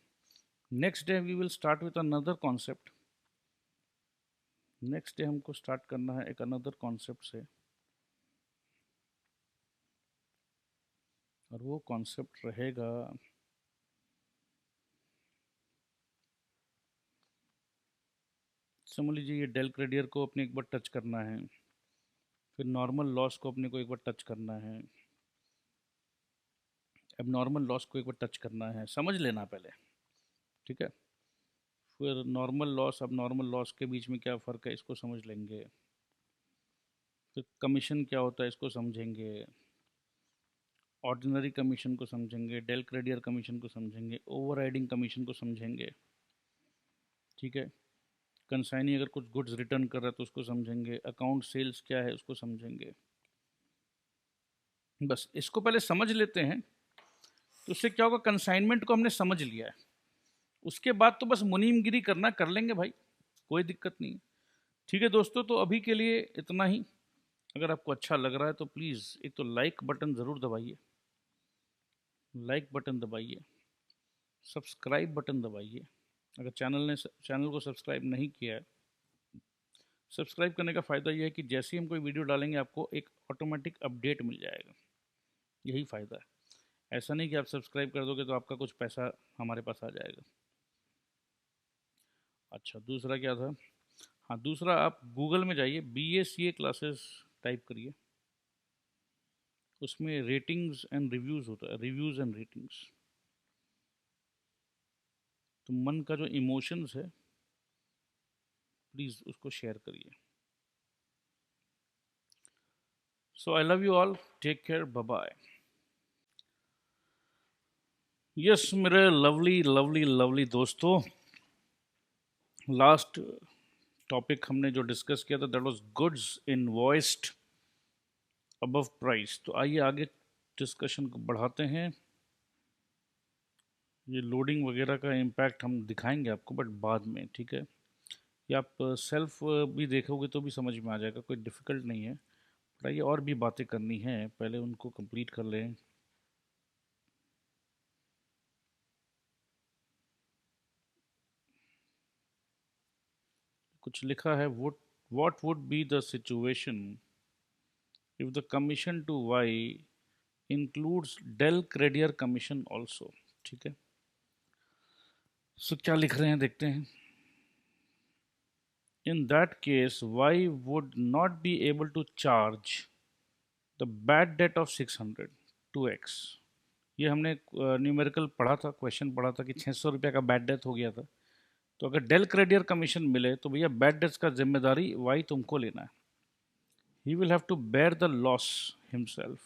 Next day we will start with another concept. Next day हमको स्टार्ट करना है एक अनदर कॉन्सेप्ट से, और वो कॉन्सेप्ट रहेगा समझ लीजिए, ये डेल क्रेडियर को अपने एक बार टच करना है, फिर नॉर्मल लॉस को अपने को एक बार टच करना है, अब नॉर्मल लॉस को एक बार टच करना है, समझ लेना पहले, ठीक है। फिर नॉर्मल लॉस, अब नॉर्मल लॉस के बीच में क्या फ़र्क है इसको समझ लेंगे, फिर कमीशन क्या होता है इसको समझेंगे, ऑर्डिनरी कमीशन को समझेंगे, डेल क्रेडियर कमीशन को समझेंगे, ओवरराइडिंग कमीशन को समझेंगे, ठीक है। कंसाइनी अगर कुछ गुड्स रिटर्न कर रहा है तो उसको समझेंगे, अकाउंट सेल्स क्या है उसको समझेंगे। बस इसको पहले समझ लेते हैं, तो उससे क्या होगा, कंसाइनमेंट को हमने समझ लिया है, उसके बाद तो बस मुनीमगिरी करना कर लेंगे भाई, कोई दिक्कत नहीं। ठीक है दोस्तों, तो अभी के लिए इतना ही। अगर आपको अच्छा लग रहा है तो प्लीज़ एक तो लाइक बटन ज़रूर दबाइए, लाइक बटन दबाइए, सब्सक्राइब बटन दबाइए। अगर चैनल को सब्सक्राइब नहीं किया है, सब्सक्राइब करने का फ़ायदा यह है कि जैसे ही हम कोई वीडियो डालेंगे आपको एक ऑटोमेटिक अपडेट मिल जाएगा, यही फ़ायदा है। ऐसा नहीं कि आप सब्सक्राइब कर दोगे तो आपका कुछ पैसा हमारे पास आ जाएगा। अच्छा, दूसरा क्या था? हाँ, दूसरा आप गूगल में जाइए, BA CA क्लासेस टाइप करिए, उसमें रेटिंग्स एंड रिव्यूज़ होता है, रिव्यूज़ एंड रेटिंग्स। तो मन का जो इमोशंस है प्लीज़ उसको शेयर करिए। So I love you all, take care, bye bye. Yes मेरे लवली लवली लवली दोस्तों, लास्ट टॉपिक हमने जो डिस्कस किया था that was goods invoiced above price. तो आइए आगे डिस्कशन को बढ़ाते हैं। ये लोडिंग वगैरह का इम्पैक्ट हम दिखाएंगे आपको, बट बाद में, ठीक है? ये आप सेल्फ भी देखोगे तो भी समझ में आ जाएगा, कोई डिफ़िकल्ट नहीं है। बट आइए और भी बातें करनी है, पहले उनको कंप्लीट कर लें। कुछ लिखा है, what would be the situation if the commission to Y includes Dell Credier commission also? ठीक है, सो क्या लिख रहे हैं देखते हैं। In that case, Y would not be able to charge the bad debt of 600 2x। ये हमने न्यूमेरिकल पढ़ा था, क्वेश्चन पढ़ा था कि 600 रुपये का बैड डेथ हो गया था। तो अगर डेल क्रेडियर कमीशन मिले तो भैया बैड डेट्स का जिम्मेदारी वाई तुमको लेना है। He will have to bear the loss himself.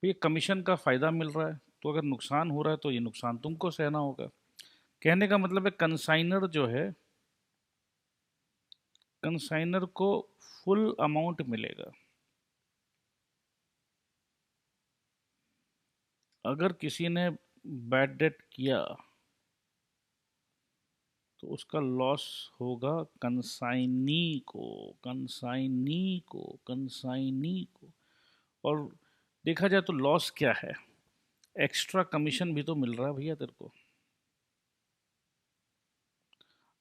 ये कमीशन का फ़ायदा मिल रहा है, तो अगर नुकसान हो रहा है तो ये नुकसान तुमको सहना होगा। कहने का मतलब है कंसाइनर जो है, कंसाइनर को फुल अमाउंट मिलेगा। अगर किसी ने बैड डेट किया तो उसका लॉस होगा कंसाइनी को, कंसाइनी को, कंसाइनी को। और देखा जाए तो लॉस क्या है? एक्स्ट्रा कमीशन भी तो मिल रहा है भैया तेरे को।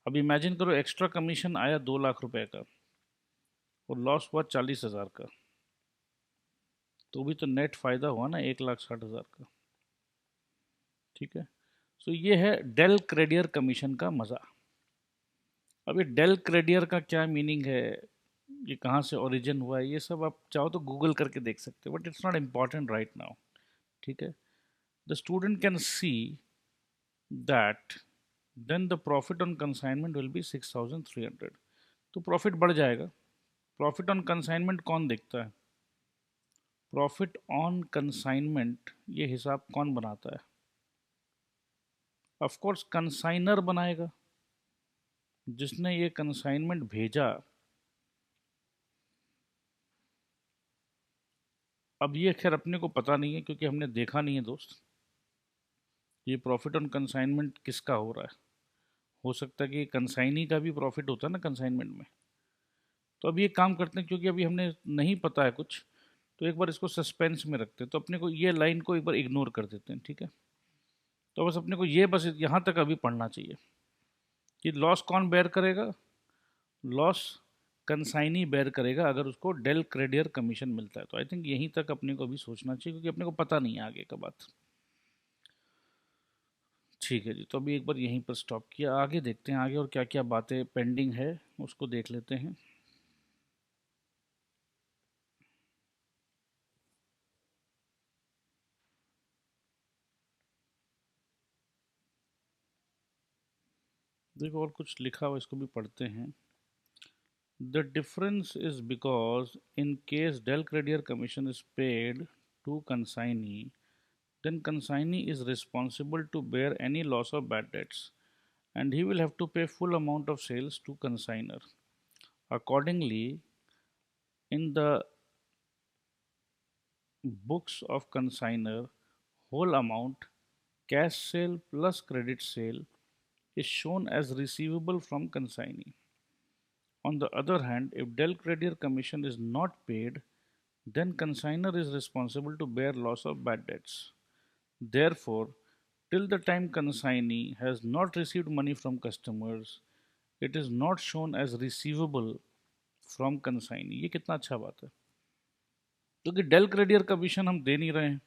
अब इमेजिन करो एक्स्ट्रा कमीशन आया 2 लाख रुपए का और लॉस हुआ 40,000 का, तो भी तो नेट फ़ायदा हुआ ना 1,60,000 का। ठीक है, सो ये है डेल क्रेडियर कमीशन का मज़ा। अब ये डेल क्रेडियर का क्या मीनिंग है, ये कहाँ से ओरिजिन हुआ है, ये सब आप चाहो तो गूगल करके देख सकते हो, but it's not important right now. ठीक है, the student can see that then the profit on consignment will be 6,300। तो प्रॉफिट बढ़ जाएगा। प्रॉफिट ऑन कंसाइनमेंट कौन देखता है? प्रॉफिट ऑन कंसाइनमेंट ये हिसाब कौन बनाता है? ऑफ कोर्स कंसाइनर बनाएगा, जिसने ये कंसाइनमेंट भेजा। अब ये खैर अपने को पता नहीं है क्योंकि हमने देखा नहीं है दोस्त, ये प्रॉफिट ऑन कंसाइनमेंट किसका हो रहा है। हो सकता है कि कंसाइनी का भी प्रॉफिट होता है ना कंसाइनमेंट में। तो अभी एक काम करते हैं, क्योंकि अभी हमने नहीं पता है कुछ, तो एक बार इसको सस्पेंस में रखते हैं। तो अपने को ये लाइन को एक बार इग्नोर कर देते हैं, ठीक है? तो बस अपने को ये बस यहाँ तक अभी पढ़ना चाहिए कि लॉस कौन बेयर करेगा? लॉस कंसाइनी बेयर करेगा अगर उसको डेल क्रेडियर कमीशन मिलता है। तो आई थिंक यहीं तक अपने को अभी सोचना चाहिए, क्योंकि अपने को पता नहीं है आगे का बात। ठीक है जी, तो अभी एक बार यहीं पर स्टॉप किया, आगे देखते हैं आगे और क्या क्या बातें पेंडिंग है उसको देख लेते हैं। देखो और कुछ लिखा हुआ, इसको भी पढ़ते हैं। The difference is because in case Del Credier commission is paid to consignee, then consignee is responsible to bear any loss of bad debts, and he will have to pay full amount of sales to consigner. Accordingly, in the books of consigner, whole amount, cash sale plus credit sale, is shown as receivable from consignee. On the other hand, if Dell Credit Commission is not paid, then consignor is responsible to bear loss of bad debts. Therefore, till the time consignee has not received money from customers, it is not shown as receivable from consignee. ये कितना अच्छा बात है, क्योंकि del क्रेडियर commission हम दे नहीं रहे हैं,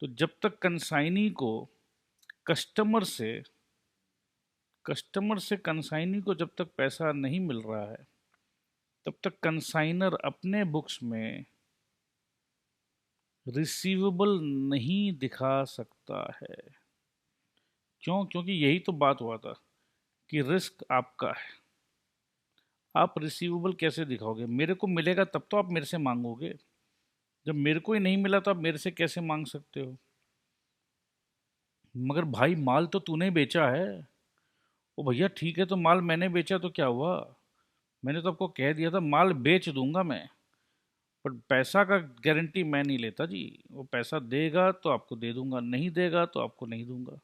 तो जब तक कंसाइनी को कस्टमर से कंसाइनी को जब तक पैसा नहीं मिल रहा है, तब तक कंसाइनर अपने बुक्स में रिसीवेबल नहीं दिखा सकता है। क्यों? क्योंकि यही तो बात हुआ था कि रिस्क आपका है। आप रिसीवेबल कैसे दिखाओगे? मेरे को मिलेगा तब तो आप मेरे से मांगोगे, जब मेरे को ही नहीं मिला तो आप मेरे से कैसे मांग सकते हो? मगर भाई माल तो तूने बेचा है। ओ भैया ठीक है, तो माल मैंने बेचा तो क्या हुआ? मैंने तो आपको कह दिया था माल बेच दूंगा मैं, पर पैसा का गारंटी मैं नहीं लेता जी। वो पैसा देगा तो आपको दे दूंगा, नहीं देगा तो आपको नहीं दूंगा।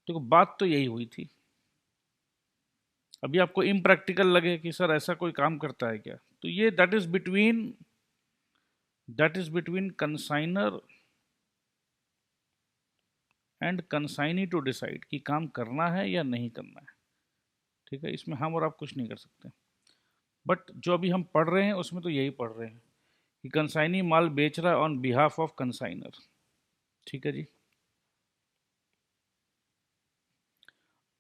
तो बात तो यही हुई थी। अभी आपको इम्प्रैक्टिकल लगे कि सर ऐसा कोई काम करता है क्या, तो ये that is between consignor and consignee to decide कि काम करना है या नहीं करना है। ठीक है, इसमें हम और आप कुछ नहीं कर सकते। बट जो अभी हम पढ़ रहे हैं उसमें तो यही पढ़ रहे हैं कि कंसाइनी माल बेच रहा है ऑन बिहाफ ऑफ कंसाइनर। ठीक है जी।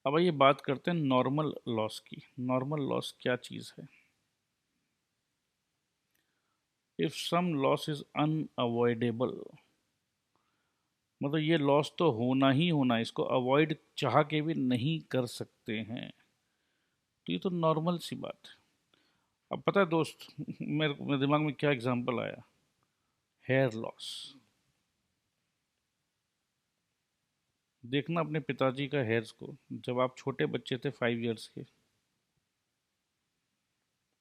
अब आइए बात करते हैं नॉर्मल लॉस की। नॉर्मल लॉस क्या चीज़ है? If some loss is unavoidable, मतलब ये लॉस तो होना ही होना, इसको अवॉइड चाह के भी नहीं कर सकते हैं, तो ये तो नॉर्मल सी बात है। अब पता है दोस्त, मेरे दिमाग में क्या एग्जांपल आया? Hair loss. देखना अपने पिताजी का हेयर्स को, जब आप छोटे बच्चे थे 5 इयर्स के,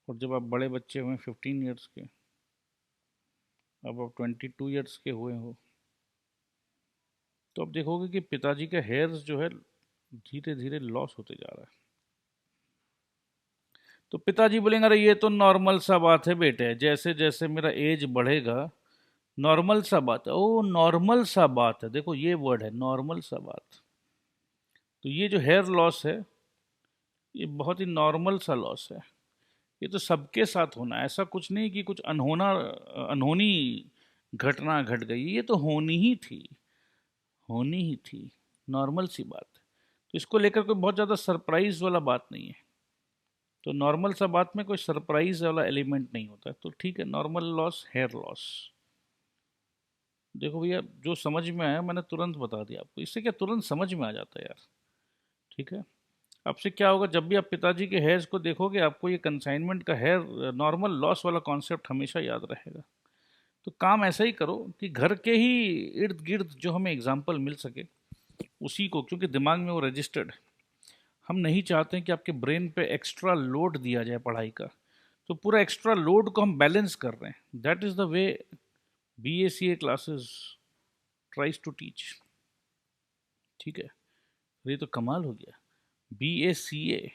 और जब आप बड़े बच्चे हुए 15 इयर्स के, अब आप 22 इयर्स के हुए हो, तो आप देखोगे कि पिताजी का हेयर्स जो है धीरे धीरे लॉस होते जा रहा है। तो पिताजी बोलेंगे अरे ये तो नॉर्मल सा बात है बेटे, जैसे जैसे मेरा एज बढ़ेगा नॉर्मल सा बात है। ओ नॉर्मल सा बात है, देखो ये वर्ड है नॉर्मल सा बात। तो ये जो हेयर लॉस है ये बहुत ही नॉर्मल सा लॉस है। ये तो सबके साथ होना है, ऐसा कुछ नहीं कि कुछ अनहोनी घटना घट गई, ये तो होनी ही थी, नॉर्मल सी बात है। तो इसको लेकर कोई बहुत ज़्यादा सरप्राइज वाला बात नहीं है। तो नॉर्मल सा बात में कोई सरप्राइज वाला एलिमेंट नहीं होता है, तो ठीक है, नॉर्मल लॉस, हेयर लॉस। देखो भैया, जो समझ में आया मैंने तुरंत बता दिया आपको, इससे क्या तुरंत समझ में आ जाता है यार। ठीक है, आपसे क्या होगा, जब भी आप पिताजी के हेयर्स को देखोगे आपको ये कंसाइनमेंट का हेयर नॉर्मल लॉस वाला कॉन्सेप्ट हमेशा याद रहेगा। तो काम ऐसा ही करो कि घर के ही इर्द गिर्द जो हमें एग्जाम्पल मिल सके उसी को, क्योंकि दिमाग में वो रजिस्टर्ड है। हम नहीं चाहते हैं कि आपके ब्रेन पे एक्स्ट्रा लोड दिया जाए पढ़ाई का, तो पूरा एक्स्ट्रा लोड को हम बैलेंस कर रहे हैं। That is the way BACA classes tries to teach. ठीक है, ये तो कमाल हो गया। BACA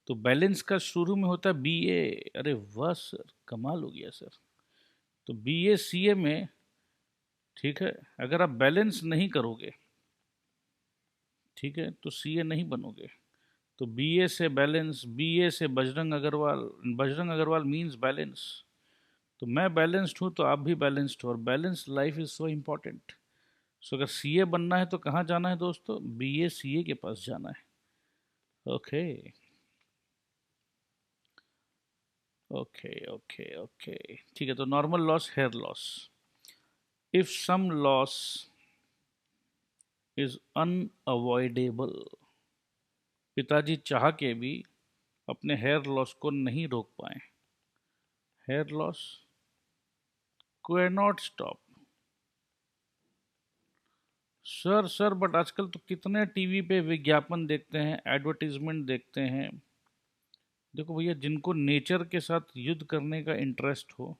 तो बैलेंस का शुरू में होता है BA। अरे वाह सर, कमाल हो गया सर। तो BACA में, ठीक है, अगर आप बैलेंस नहीं करोगे, ठीक है, तो CA नहीं बनोगे। तो BA से बैलेंस, BA से बजरंग अग्रवाल, बजरंग अग्रवाल मीन्स बैलेंस। तो मैं बैलेंस्ड हूँ तो आप भी बैलेंस्ड हो, और balance life is so important. So अगर CA बनना है तो कहाँ जाना है दोस्तों? BACA के पास जाना है। ओके ओके ओके ओके, ठीक है। तो normal loss, hair loss. If some loss is unavoidable, पिताजी चाह के भी अपने हेयर लॉस को नहीं रोक पाए। Hair loss can not stop. Sir but आजकल तो कितने टीवी पे विज्ञापन देखते हैं, एडवर्टीजमेंट देखते हैं। देखो भैया, जिनको नेचर के साथ युद्ध करने का इंटरेस्ट हो,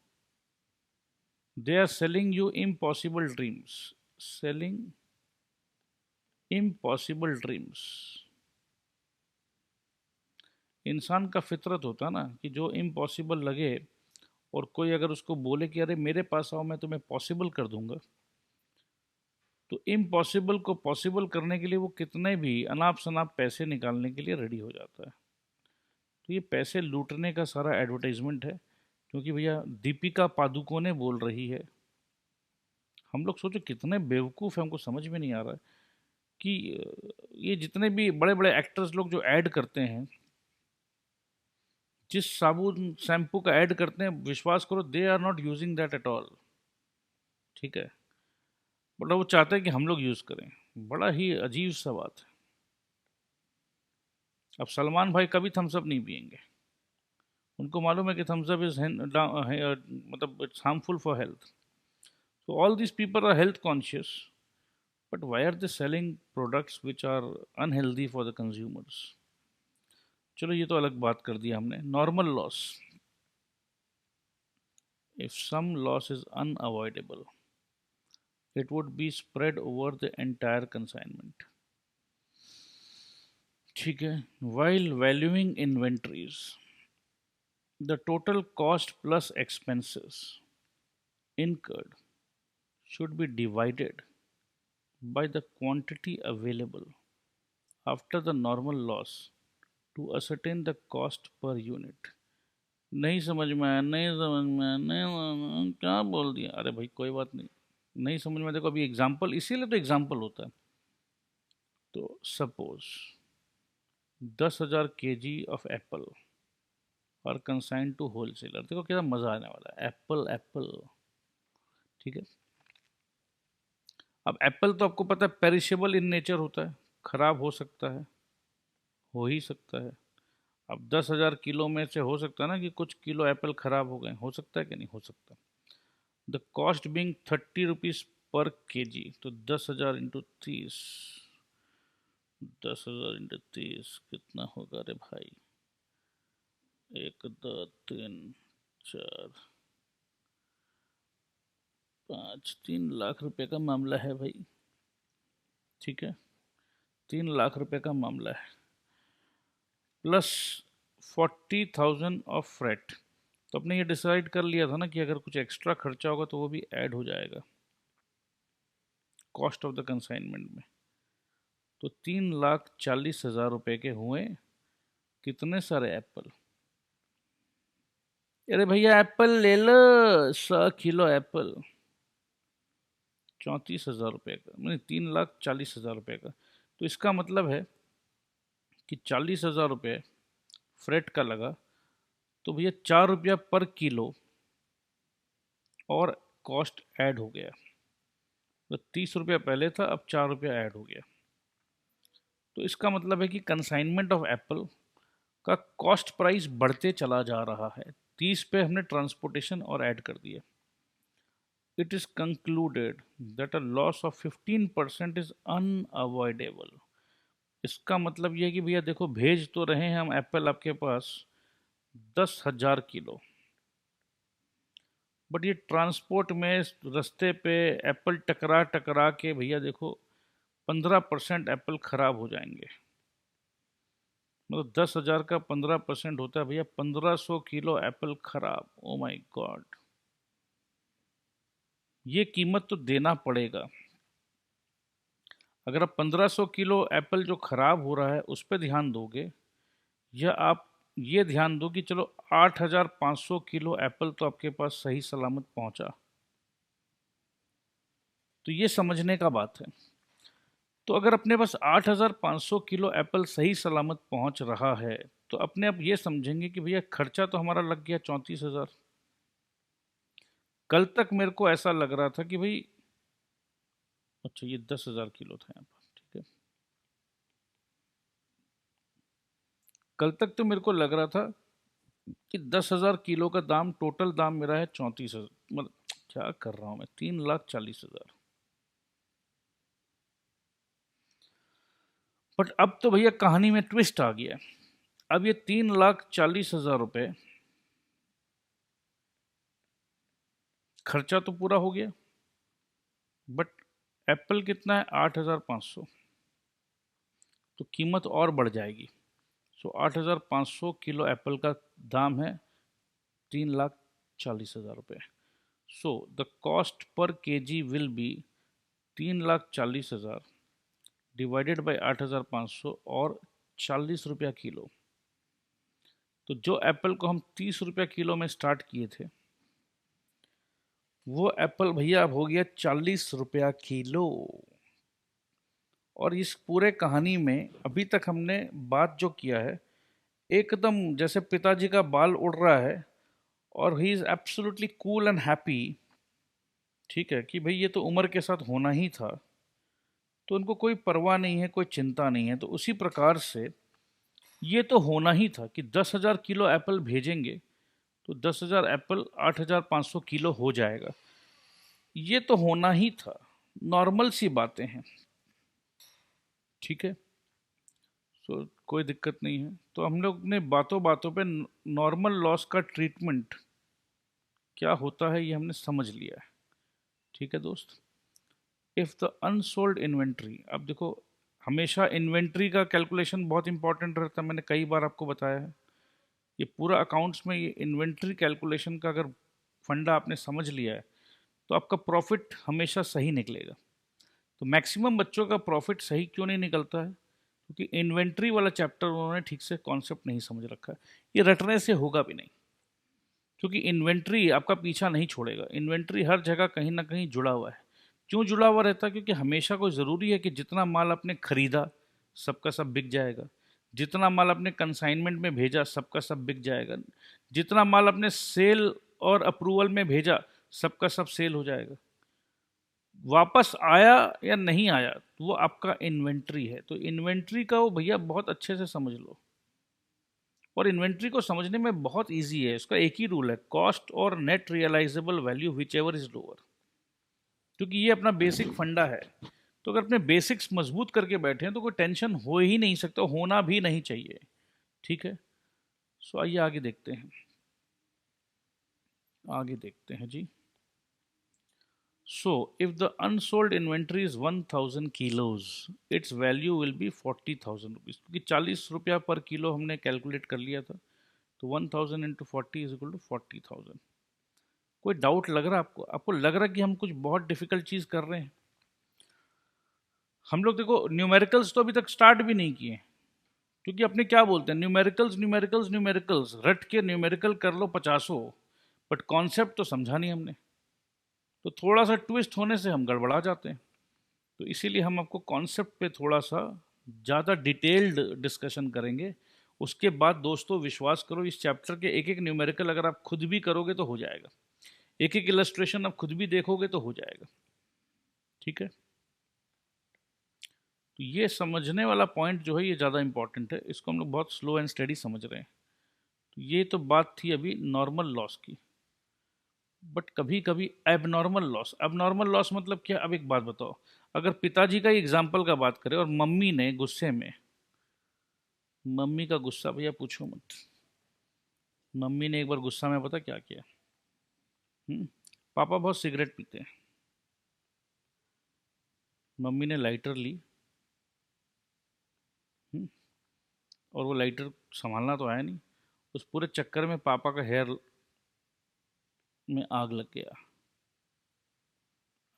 they are selling you impossible dreams, selling impossible dreams. इंसान का फितरत होता ना कि जो इम्पॉसिबल लगे और कोई अगर उसको बोले कि अरे मेरे पास आओ मैं तुम्हें पॉसिबल कर दूंगा, तो इम्पॉसिबल को पॉसिबल करने के लिए वो कितने भी अनाप शनाप पैसे निकालने के लिए रेडी हो जाता है। तो ये पैसे लूटने का सारा एडवर्टाइजमेंट है, क्योंकि भैया दीपिका पादुकोणे बोल रही है। हम लोग सोचो कितने बेवकूफ़ हैं, हमको समझ में नहीं आ रहा है कि ये जितने भी बड़े बड़े एक्टर्स लोग जो ऐड करते हैं, जिस साबुन शैम्पू का ऐड करते हैं, विश्वास करो they are not using that at all. ठीक है, बट वो चाहते हैं कि हम लोग यूज़ करें। बड़ा ही अजीब सा बात है। अब सलमान भाई कभी थम्सअप नहीं पियेंगे, उनको मालूम है कि थम्सअप इज मतलब it's harmful for health. So all these people are health conscious, but why are they selling products which are unhealthy for the consumers? चलो ये तो अलग बात कर दिया हमने। Normal loss, if some loss is unavoidable, it would be spread over the entire consignment. ठीक है, while valuing inventories, the total cost plus expenses incurred should be divided by the quantity available after the normal loss to ascertain the cost per unit। नहीं समझ में आया, नहीं समझ में आया, नहीं क्या बोल दिया? अरे भाई कोई बात नहीं, नहीं समझ में। देखो अभी एग्जाम्पल, इसीलिए तो एग्जाम्पल होता है। तो सपोज 10,000 kg ऑफ एप्पल और कंसाइन टू होलसेलर। देखो क्या मज़ा आने वाला है, एप्पल एप्पल। ठीक है, अब एप्पल तो आपको पता है पेरिशेबल इन नेचर होता है, खराब हो सकता है, हो ही सकता है। अब 10,000 किलो में से हो सकता है ना कि कुछ किलो एप्पल खराब हो गए, हो सकता है कि नहीं हो सकता। The cost being 30 rupees per KG, तो 10,000 इंटू 30, 10,000 इंटू 30 कितना होगा रे भाई? 1 2 3 4 5, 3 लाख रुपए का मामला है भाई। ठीक है, 3 लाख रुपए का मामला है, प्लस 40,000 ऑफ फ्रेट। तो अपने ये डिसाइड कर लिया था ना कि अगर कुछ एक्स्ट्रा खर्चा होगा तो वो भी ऐड हो जाएगा कॉस्ट ऑफ द कंसाइनमेंट में। तो 3,40,000 रुपए के हुए कितने सारे एप्पल? अरे भैया एप्पल ले लो, 100 किलो एप्पल, 34,000 रुपये का, मतलब 3,40,000 रुपये का। तो इसका मतलब है कि 40,000 रुपये फ्रेट का लगा, तो भैया 4 रुपया पर किलो और कॉस्ट ऐड हो गया। तो 30 रुपया पहले था, अब 4 रुपया ऐड हो गया। तो इसका मतलब है कि कंसाइनमेंट ऑफ एप्पल का कॉस्ट प्राइस बढ़ते चला जा रहा है। 30 पे हमने ट्रांसपोर्टेशन और ऐड कर दिया। It is concluded that a loss of 15% is unavoidable. इसका मतलब यह है कि भैया देखो भेज तो रहे हैं हम एप्पल आपके पास 10,000 किलो, बट ये ट्रांसपोर्ट में रास्ते पे एप्पल टकरा टकरा के भैया देखो 15% एप्पल खराब हो जाएंगे। मतलब 10,000 का 15% होता है भैया 1,500 किलो एप्पल खराब। ओ माय गॉड, ये कीमत तो देना पड़ेगा। अगर आप 1,500 किलो एप्पल जो खराब हो रहा है उस पर ध्यान दोगे, या आप ये ध्यान दो कि चलो 8,500 किलो एप्पल तो आपके पास सही सलामत पहुंचा, तो ये समझने का बात है। तो अगर अपने पास 8,500 किलो एप्पल सही सलामत पहुंच रहा है, तो अपने आप ये समझेंगे कि भैया खर्चा तो हमारा लग गया 34,000। कल तक मेरे को ऐसा लग रहा था कि भाई अच्छा ये 10,000 किलो था यहाँ पर, ठीक है। कल तक तो मेरे को लग रहा था कि 10,000 किलो का दाम, टोटल दाम मेरा है 34,000। मतलब क्या कर रहा हूँ मैं, 3,40,000। बट अब तो भैया कहानी में ट्विस्ट आ गया। अब ये 3,40,000 रुपये खर्चा तो पूरा हो गया, बट एप्पल कितना है 8,500, तो कीमत और बढ़ जाएगी। सो 8,500 किलो एप्पल का दाम है 3,40,000 रुपये। So the cost per KG will be 3,40,000 divided by 8,500 और 40 रुपया किलो। तो जो एप्पल को हम 30 रुपया किलो में स्टार्ट किए थे, वो एप्पल भैया अब हो गया 40 रुपया किलो। और इस पूरे कहानी में अभी तक हमने बात जो किया है, एकदम जैसे पिताजी का बाल उड़ रहा है और he is absolutely cool and happy. ठीक है कि भाई ये तो उम्र के साथ होना ही था, तो उनको कोई परवाह नहीं है, कोई चिंता नहीं है। तो उसी प्रकार से ये तो होना ही था कि 10,000 किलो एप्पल भेजेंगे तो 10,000 एप्पल 8,500 किलो हो जाएगा। ये तो होना ही था, नॉर्मल सी बातें हैं। ठीक है, सो कोई दिक्कत नहीं है। तो हम लोग ने बातों बातों पे नॉर्मल लॉस का ट्रीटमेंट क्या होता है ये हमने समझ लिया है। ठीक है दोस्त, इफ़ द अनसोल्ड इन्वेंट्री, अब देखो हमेशा इन्वेंट्री का कैलकुलेशन बहुत इंपॉर्टेंट रहता है, मैंने कई बार आपको बताया है। ये पूरा अकाउंट्स में ये इन्वेंट्री कैलकुलेशन का अगर फंडा आपने समझ लिया है तो आपका प्रॉफिट हमेशा सही निकलेगा। तो मैक्सिमम बच्चों का प्रॉफिट सही क्यों नहीं निकलता है? क्योंकि इन्वेंट्री वाला चैप्टर उन्होंने ठीक से कॉन्सेप्ट नहीं समझ रखा है। ये रटने से होगा भी नहीं, क्योंकि इन्वेंट्री आपका पीछा नहीं छोड़ेगा। इन्वेंट्री हर जगह कहीं ना कहीं जुड़ा हुआ है। क्यों जुड़ा हुआ रहता है? क्योंकि हमेशा कोई ज़रूरी है कि जितना माल आपने खरीदा सबका सब बिक जाएगा, जितना माल आपने कंसाइनमेंट में भेजा सबका सब बिक जाएगा, जितना माल आपने सेल और अप्रूवल में भेजा सबका सब सेल हो जाएगा। वापस आया या नहीं आया वो आपका इन्वेंट्री है। तो इन्वेंट्री का वो भैया बहुत अच्छे से समझ लो। और इन्वेंट्री को समझने में बहुत इजी है। इसका एक ही रूल है, कॉस्ट और net realisable value whichever is lower. क्योंकि ये अपना बेसिक फंडा है। तो अगर अपने बेसिक्स मजबूत करके बैठे हैं तो कोई टेंशन हो ही नहीं सकता, होना भी नहीं चाहिए। ठीक है, सो आइए आगे देखते हैं। आगे देखते हैं जी। So, if the unsold inventory is 1,000 kilos, its value will be 40,000 rupees। क्योंकि 40 रुपया पर किलो हमने कैलकुलेट कर लिया था, तो 1,000 इंटू 40 इज इक्वल टू 40,000। कोई डाउट लग रहा है आपको? आपको लग रहा है कि हम कुछ बहुत डिफिकल्ट चीज़ कर रहे हैं? हम लोग देखो न्यूमेरिकल्स तो अभी तक स्टार्ट भी नहीं किए, क्योंकि अपने क्या बोलते हैं, न्यूमेरिकल्स न्यूमेरिकल्स न्यूमेरिकल्स, रट के न्यूमेरिकल कर लो 50, बट कॉन्सेप्ट तो समझा नहीं हमने। तो थोड़ा सा ट्विस्ट होने से हम गड़बड़ा जाते हैं। तो इसीलिए हम आपको कॉन्सेप्ट पे थोड़ा सा ज़्यादा डिटेल्ड डिस्कशन करेंगे। उसके बाद दोस्तों विश्वास करो, इस चैप्टर के एक एक न्यूमेरिकल अगर आप खुद भी करोगे तो हो जाएगा, एक एक इलस्ट्रेशन आप खुद भी देखोगे तो हो जाएगा। ठीक है, तो ये समझने वाला पॉइंट जो है ये ज़्यादा इंपॉर्टेंट है। इसको हम लोग बहुत स्लो एंड स्टडी समझ रहे हैं। तो ये तो बात थी अभी नॉर्मल लॉस की। बट कभी कभी एबनॉर्मल लॉस, एबनॉर्मल लॉस मतलब क्या? अब एक बात बताओ, अगर पिताजी का एग्जाम्पल का बात करें और मम्मी ने गुस्से में, मम्मी का गुस्सा भैया पूछो मत। मम्मी ने एक बार गुस्सा में पता क्या किया? पापा बहुत सिगरेट पीते हैं। मम्मी ने लाइटर ली, और वो लाइटर संभालना तो आया नहीं, उस पूरे चक्कर में पापा का हेयर में आग लग गया।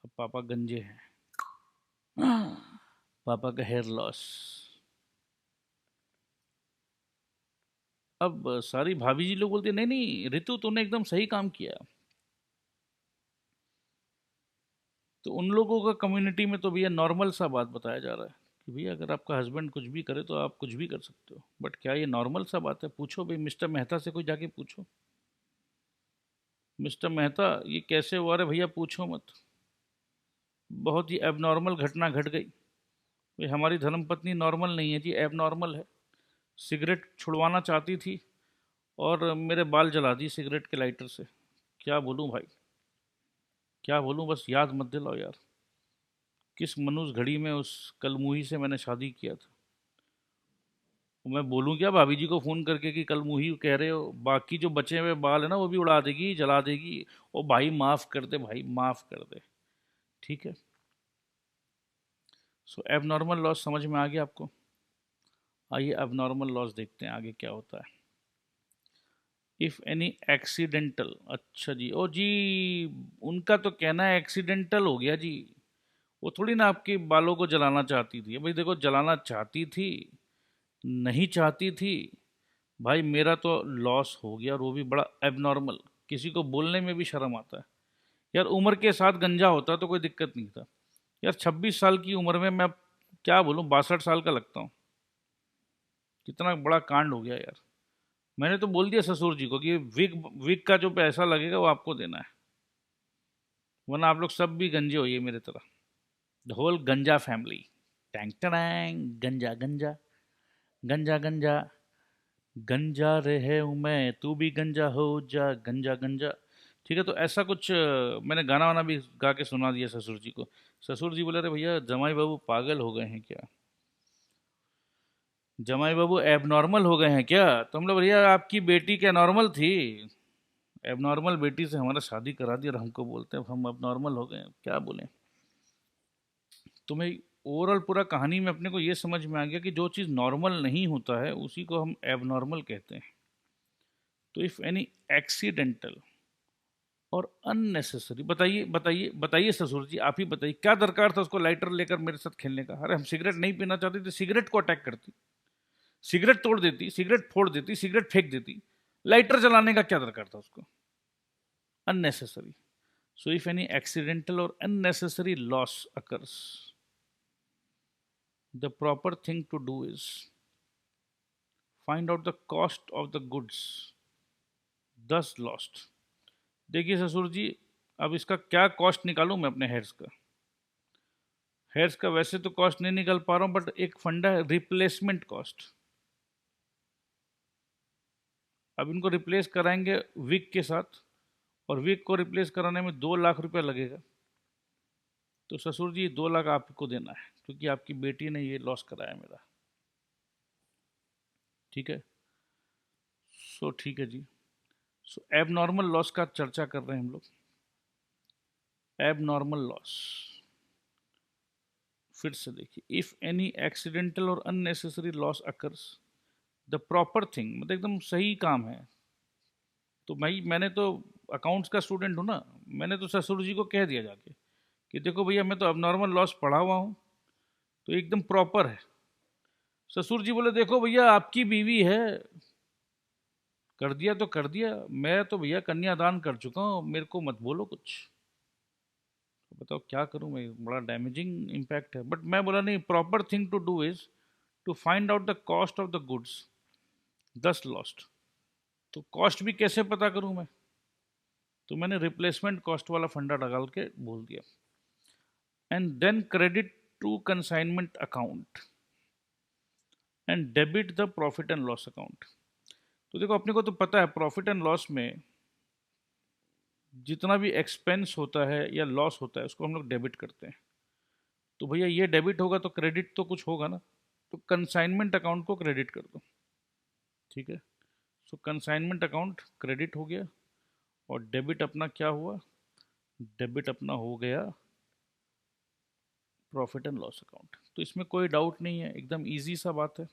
अब पापा गंजे हैं, पापा का हेयर लॉस। अब सारी भाभी जी लोग बोलते नहीं नहीं ऋतु तूने एकदम सही काम किया। तो उन लोगों का कम्युनिटी में तो भैया नॉर्मल सा बात बताया जा रहा है कि भैया अगर आपका हस्बैंड कुछ भी करे तो आप कुछ भी कर सकते हो। बट क्या ये नॉर्मल सा बात है? पूछो भाई, मिस्टर मेहता से कोई जाके पूछो, मिस्टर मेहता ये कैसे हुआ? रे भैया पूछो मत, बहुत ही एबनॉर्मल घटना घट गई। भाई हमारी धर्मपत्नी नॉर्मल नहीं है जी, एबनॉर्मल है। सिगरेट छुड़वाना चाहती थी और मेरे बाल जला दी सिगरेट के लाइटर से। क्या बोलूँ भाई, क्या बोलूँ, बस याद मत दिलाओ यार। किस मनुष्य घड़ी में उस कलमुही से मैंने शादी किया था। मैं बोलूँ क्या भाभी जी को फ़ोन करके कि कलमुही कह रहे हो, बाकी जो बचे हुए बाल है ना वो भी उड़ा देगी, जला देगी। ओ भाई माफ़ कर दे, भाई माफ़ कर दे। ठीक है, सो एबनॉर्मल लॉस समझ में आ गया आपको? आइए अब नॉर्मल लॉस देखते हैं आगे क्या होता है। इफ़ एनी एक्सीडेंटल, अच्छा जी, ओ जी, उनका तो कहना है एक्सीडेंटल हो गया जी। वो थोड़ी ना आपके बालों को जलाना चाहती थी। भाई देखो, जलाना चाहती थी, नहीं चाहती थी, भाई मेरा तो लॉस हो गया, और वो भी बड़ा एबनॉर्मल। किसी को बोलने में भी शर्म आता है। यार उम्र के साथ गंजा होता तो कोई दिक्कत नहीं था। यार 26 साल की उम्र में मैं अब क्या बोलूँ, 62 साल का लगता हूँ। कितना बड़ा कांड हो गया यार। मैंने तो बोल दिया ससुर जी को कि विग विग का जो पैसा लगेगा वो आपको देना है, वरना आप लोग सब भी गंजे होइए मेरे तरह। द होल गंजा फैमिली। टैंग टैंग, गंजा गंजा, गंजा गंजा, गंजा रहे हूँ मैं, तू भी गंजा हो जा, गंजा गंजा। ठीक है, तो ऐसा कुछ मैंने गाना वाना भी गा के सुना दिया ससुर जी को। ससुर जी बोले, अरे भैया जमाई बाबू पागल हो गए हैं क्या, जमाई बाबू एबनॉर्मल हो गए हैं क्या? तो हम लोग, भैया आपकी बेटी क्या नॉर्मल थी? एबनॉर्मल बेटी से हमारा शादी करा दी और हमको बोलते हैं हम अब नॉर्मल हो गए, क्या बोलें। तो मैं ओवरऑल पूरा कहानी में अपने को ये समझ में आ गया कि जो चीज़ नॉर्मल नहीं होता है उसी को हम एबनॉर्मल कहते हैं। तो इफ़ एनी एक्सीडेंटल और अननेसेसरी, बताइए बताइए बताइए ससुर जी, आप ही बताइए, क्या दरकार था उसको लाइटर लेकर मेरे साथ खेलने का? अरे हम सिगरेट नहीं पीना चाहते थे, सिगरेट को अटैक करती, सिगरेट तोड़ देती, सिगरेट फोड़ देती, सिगरेट फेंक देती, लाइटर जलाने का क्या दरकार था उसको? Unnecessary. So if any accidental or unnecessary loss occurs, the proper thing to do is find out the cost of the goods thus lost. देखिए ससुर जी, अब इसका क्या कॉस्ट निकालूं मैं अपने हेयर्स का? हेयर्स का वैसे तो कॉस्ट नहीं निकाल पा रहा हूं, बट एक फंडा है रिप्लेसमेंट कॉस्ट। अब इनको रिप्लेस कराएंगे विग के साथ, और विग को रिप्लेस कराने में 2 लाख रुपया लगेगा। तो ससुर जी 2 लाख आपको देना है, क्योंकि आपकी बेटी ने ये लॉस कराया मेरा। ठीक है, सो ठीक है जी। सो एबनॉर्मल लॉस का चर्चा कर रहे हैं हम लोग। एबनॉर्मल लॉस, फिर से देखिए, इफ एनी एक्सीडेंटल और unnecessary loss occurs, the proper thing, मतलब एकदम सही काम है। तो मैंने तो अकाउंट्स का स्टूडेंट हूँ ना, मैंने तो ससुर जी को कह दिया जाके कि देखो भैया मैं तो अबनॉर्मल लॉस पढ़ा हुआ हूँ, तो एकदम प्रॉपर है। ससुर जी बोले, देखो भैया आपकी बीवी है, कर दिया तो कर दिया, मैं तो भैया कन्यादान कर चुका हूँ, मेरे को मत बोलो कुछ। तो बताओ क्या करूं मैं, बड़ा डैमेजिंग इम्पैक्ट है। बट मैं बोला नहीं, proper thing to do is to find out the cost of the goods thus lost. तो कॉस्ट भी कैसे पता करूं मैं? तो मैंने रिप्लेसमेंट कॉस्ट वाला फंडा डाल के बोल दिया, and then credit to consignment account and debit the profit and loss account. तो देखो, अपने को तो पता है प्रॉफिट एंड लॉस में जितना भी एक्सपेंस होता है या लॉस होता है उसको हम लोग डेबिट करते हैं। तो भैया ये डेबिट होगा तो क्रेडिट तो कुछ होगा ना, तो कंसाइनमेंट अकाउंट को क्रेडिट कर दो। ठीक है, सो कंसाइनमेंट अकाउंट क्रेडिट हो गया, और डेबिट अपना क्या हुआ? डेबिट अपना हो गया प्रॉफिट एंड लॉस अकाउंट। तो इसमें कोई डाउट नहीं है, एकदम इजी सा बात है,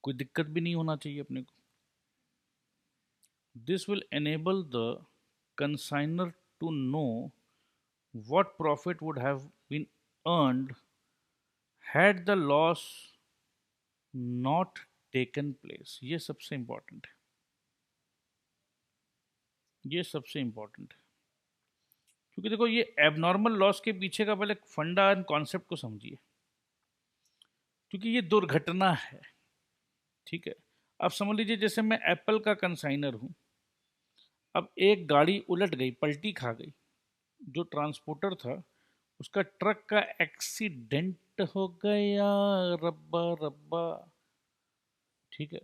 कोई दिक्कत भी नहीं होना चाहिए अपने को। This will enable the consignor to know what profit would have been earned had the loss not taken place। ये सबसे इंपॉर्टेंट है, ये सबसे इंपॉर्टेंट है। क्योंकि देखो, ये एबनॉर्मल लॉस के पीछे का पहले फंडा एंड कॉन्सेप्ट को समझिए, क्योंकि ये दुर्घटना है। ठीक है, अब समझ लीजिए जैसे मैं एप्पल का कंसाइनर हूँ, अब एक गाड़ी उलट गई, पलटी खा गई, जो ट्रांसपोर्टर था उसका ट्रक का एक्सीडेंट हो गया, रब्बा रब्बा। ठीक है,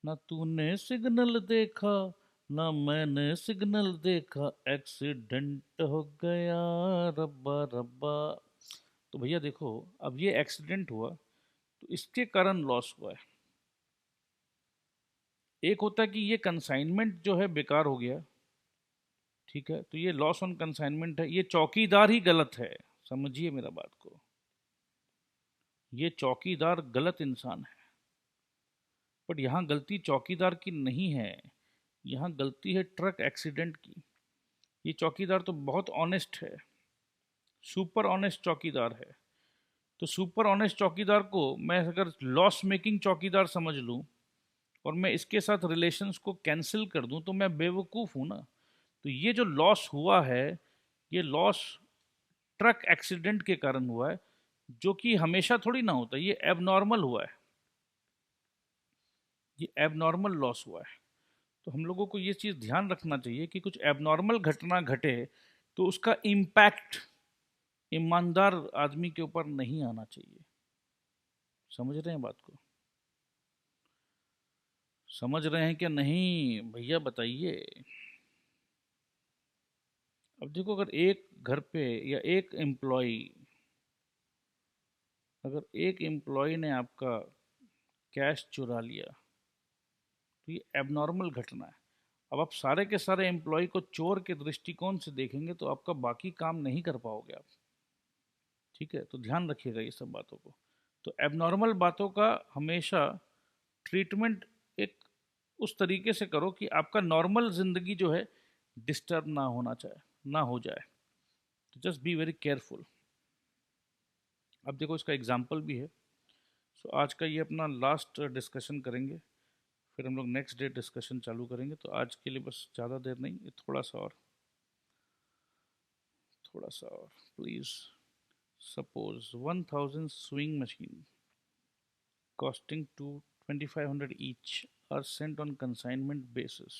ना तूने सिग्नल देखा, ना मैंने सिग्नल देखा, एक्सीडेंट हो गया, रब्बा रब्बा। तो भैया देखो, अब ये एक्सीडेंट हुआ तो इसके कारण लॉस हुआ है। एक होता है कि ये कंसाइनमेंट जो है बेकार हो गया, ठीक है, तो ये लॉस ऑन कंसाइनमेंट है, ये चौकीदार ही गलत है, समझिए मेरा बात को। ये चौकीदार गलत इंसान है। बट यहाँ गलती चौकीदार की नहीं है, यहाँ गलती है ट्रक एक्सीडेंट की। ये चौकीदार तो बहुत ऑनेस्ट है, सुपर ऑनेस्ट चौकीदार है। तो सुपर ऑनेस्ट चौकीदार को मैं अगर लॉस मेकिंग चौकीदार समझ लूँ और मैं इसके साथ रिलेशंस को कैंसिल कर दूं, तो मैं बेवकूफ़ हूँ ना। तो ये जो लॉस हुआ है, ये लॉस ट्रक एक्सीडेंट के कारण हुआ है, जो कि हमेशा थोड़ी ना होता, ये एबनॉर्मल हुआ है, ये एबनॉर्मल लॉस हुआ है। तो हम लोगों को ये चीज़ ध्यान रखना चाहिए कि कुछ एबनॉर्मल घटना घटे तो उसका इम्पैक्ट ईमानदार आदमी के ऊपर नहीं आना चाहिए। समझ रहे हैं बात को? समझ रहे हैं क्या नहीं भैया, बताइए। अब देखो, अगर एक घर पे या एक एम्प्लॉय, अगर एक एम्प्लॉय ने आपका कैश चुरा लिया तो ये एबनॉर्मल घटना है। अब आप सारे के सारे एम्प्लॉय को चोर के दृष्टिकोण से देखेंगे तो आपका बाकी काम नहीं कर पाओगे आप। ठीक है, तो ध्यान रखिएगा ये सब बातों को। तो एबनॉर्मल बातों का हमेशा ट्रीटमेंट एक उस तरीके से करो कि आपका नॉर्मल ज़िंदगी जो है डिस्टर्ब ना होना चाहे, ना हो जाए। तो जस्ट बी वेरी केयरफुल। अब देखो, इसका एग्जाम्पल भी है। सो आज का ये अपना लास्ट डिस्कशन करेंगे, फिर हम लोग नेक्स्ट डे डिस्कशन चालू करेंगे। तो आज के लिए बस, ज़्यादा देर नहीं, ये थोड़ा सा और, थोड़ा सा और please. Suppose 1000 swing machine costing to 2500 each are sent on consignment basis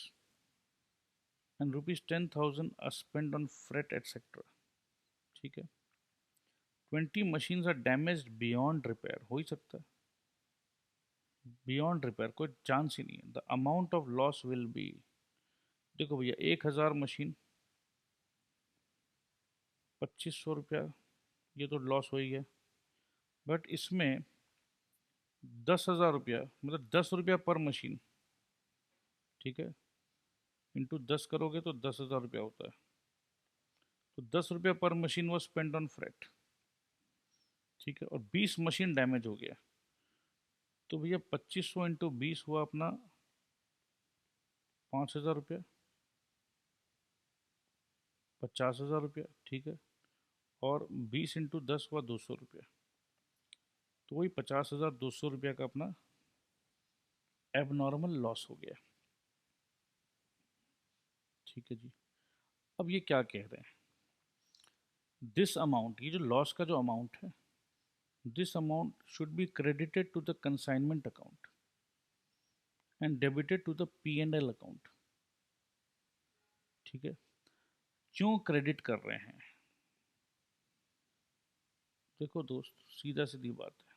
and rupees 10,000 are spent on freight etc. ठीक है, 20 machines are damaged beyond repair, हो ही सकता है बियॉन्ड रिपेयर, कोई चांस ही नहीं है। The amount of loss will be, देखो भैया, 1000 मशीन 2500 रुपया, ये तो लॉस हो ही गया। बट इसमें 10,000 रुपया, मतलब 10 रुपया पर मशीन, ठीक है, इंटू 10 करोगे तो 10,000 रुपया होता है। तो 10 रुपया पर मशीन वो स्पेंड ऑन फ्रेट, ठीक है, और 20 मशीन डैमेज हो गया। तो भैया 2500 इंटू 20 हुआ अपना 5,000 रुपया, 50,000 रुपया, ठीक है, और 20 इंटू 10 हुआ 200 रुपया। तो वही 50,200 रुपया का अपना एबनॉर्मल लॉस हो गया। ठीक है जी। अब ये क्या कह रहे हैं, दिस अमाउंट, ये जो लॉस का जो अमाउंट है, this amount should be credited to the consignment account and debited to the P&L account. ठीक है, क्यों क्रेडिट कर रहे हैं? देखो दोस्त, सीधा सीधी बात है,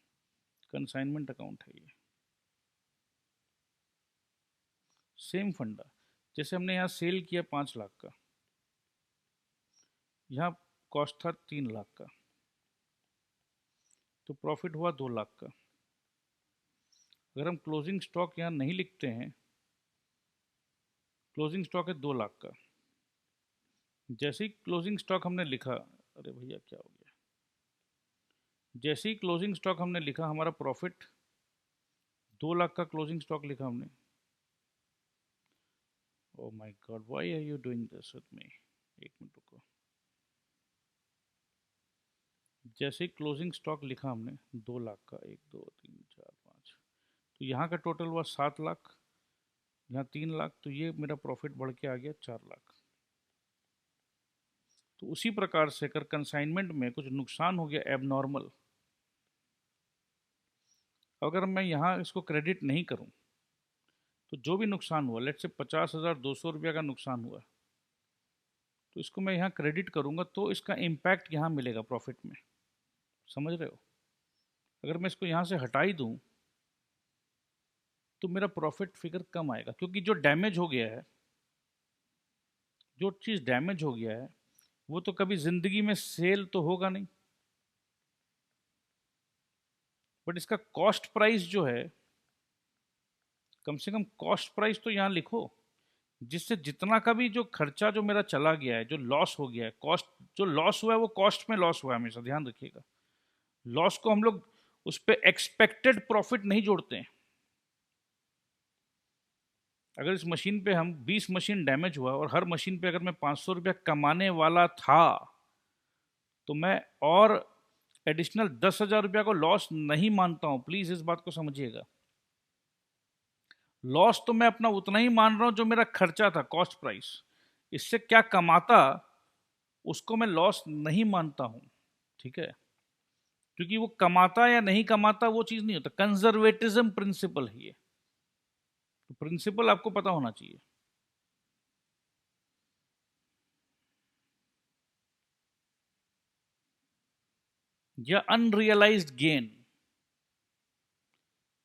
कंसाइनमेंट अकाउंट है ये, सेम फंडा। जैसे हमने यहाँ सेल किया 5 लाख का, यहाँ कॉस्ट था 3 लाख का, तो प्रॉफिट हुआ 2 लाख का। अगर हम क्लोजिंग स्टॉक यहाँ नहीं लिखते हैं, क्लोजिंग स्टॉक है 2 लाख का, जैसे ही क्लोजिंग स्टॉक हमने लिखा, अरे भैया क्या हो गया, जैसे ही क्लोजिंग स्टॉक हमने लिखा, हमारा प्रॉफिट 2 लाख का क्लोजिंग स्टॉक लिखा हमने। Oh my God, why are you doing this with me? एक मिनट रुको। जैसे ही क्लोजिंग स्टॉक लिखा हमने 2 लाख का, 1 2 3 4 5, तो यहाँ का टोटल हुआ 7 लाख, यहाँ 3 लाख, तो ये मेरा प्रॉफिट बढ़ के आ गया 4 लाख। तो उसी प्रकार से अगर कंसाइनमेंट में कुछ नुकसान हो गया एबनॉर्मल, अगर मैं यहाँ इसको क्रेडिट नहीं करूँ, तो जो भी नुकसान हुआ, लेट से 50,200 रुपया का नुकसान हुआ, तो इसको मैं यहाँ क्रेडिट करूँगा तो इसका इम्पैक्ट यहाँ मिलेगा प्रॉफिट में। समझ रहे हो? अगर मैं इसको यहाँ से हटा ही दूँ तो मेरा प्रॉफिट फिगर कम आएगा, क्योंकि जो डैमेज हो गया है, जो चीज़ डैमेज हो गया है, वो तो कभी ज़िंदगी में सेल तो होगा नहीं। बट इसका कॉस्ट प्राइस जो है, कम से कम कॉस्ट प्राइस तो यहाँ लिखो, जिससे जितना का भी जो खर्चा जो मेरा चला गया है, जो लॉस हो गया है, कॉस्ट जो लॉस हुआ है वो कॉस्ट में लॉस हुआ है, हमेशा ध्यान रखिएगा। लॉस को हम लोग उस पर एक्सपेक्टेड प्रॉफिट नहीं जोड़ते हैं। अगर इस मशीन पे हम 20 मशीन डैमेज हुआ और हर मशीन पे अगर मैं 500 रुपया कमाने वाला था, तो मैं और एडिशनल 10,000 रुपया को लॉस नहीं मानता हूं। प्लीज इस बात को समझिएगा। लॉस तो मैं अपना उतना ही मान रहा हूं जो मेरा खर्चा था, कॉस्ट प्राइस। इससे क्या कमाता उसको मैं लॉस नहीं मानता हूं। ठीक है, क्योंकि वो कमाता या नहीं कमाता वो चीज नहीं होता, कंजर्वेटिज्म प्रिंसिपल है ये। तो प्रिंसिपल आपको पता होना चाहिए। या अनरियलाइज्ड गेन,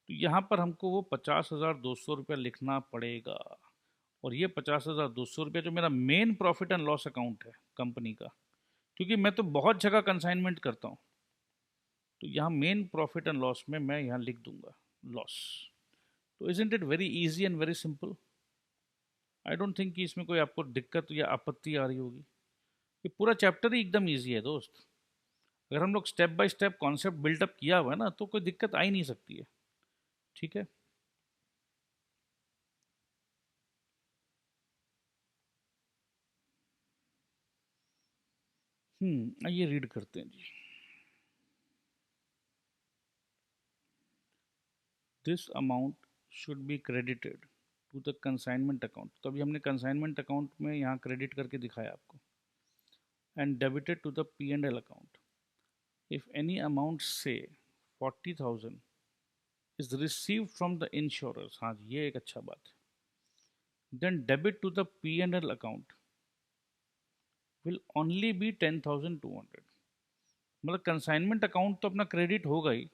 तो यहां पर हमको वो 50,200 रुपया लिखना पड़ेगा। और ये 50,200 रुपया जो मेरा main profit and loss account है कंपनी का, क्योंकि मैं तो बहुत जगह कंसाइनमेंट करता हूं, तो यहाँ मेन प्रॉफिट एंड लॉस में मैं यहाँ लिख दूंगा लॉस। तो isn't it very easy and very simple. I don't think कि इसमें कोई आपको दिक्कत या आपत्ति आ रही होगी। ये पूरा चैप्टर ही एकदम ईजी है दोस्त। अगर हम लोग step by step concept build up किया हुआ है ना, तो कोई दिक्कत आ ही नहीं सकती है। ठीक है। आइए रीड करते हैं जी। This amount should be credited to the consignment account. तो अभी हमने कंसाइनमेंट अकाउंट में यहाँ क्रेडिट करके दिखाया आपको। And debited to the P and L account if any amount से 40,000 is received from the insurers. हाँ जी, ये एक अच्छा बात है। Then debit to the P and L account will only be 10,200। मतलब कंसाइनमेंट अकाउंट तो अपना क्रेडिट होगा ही,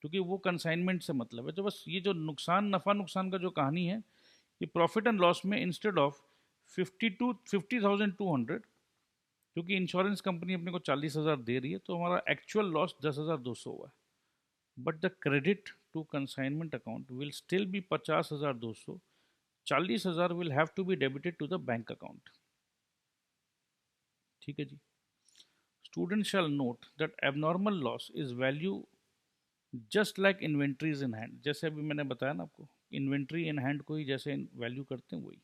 क्योंकि वो कंसाइनमेंट से मतलब है। तो बस ये जो नुकसान नफ़ा नुकसान का जो कहानी है, ये प्रॉफिट एंड लॉस में इंस्टेड ऑफ 50,200, क्योंकि इंश्योरेंस कंपनी अपने को 40,000 दे रही है, तो हमारा एक्चुअल लॉस 10,200 हुआ है। But the credit to consignment account will still be 50,200। 40,000 will have to be debited to the bank account. ठीक है जी। Student shall note that abnormal loss is value just like inventories in hand. जैसे अभी मैंने बताया ना आपको, inventory in hand को ही जैसे वैल्यू करते हैं वही।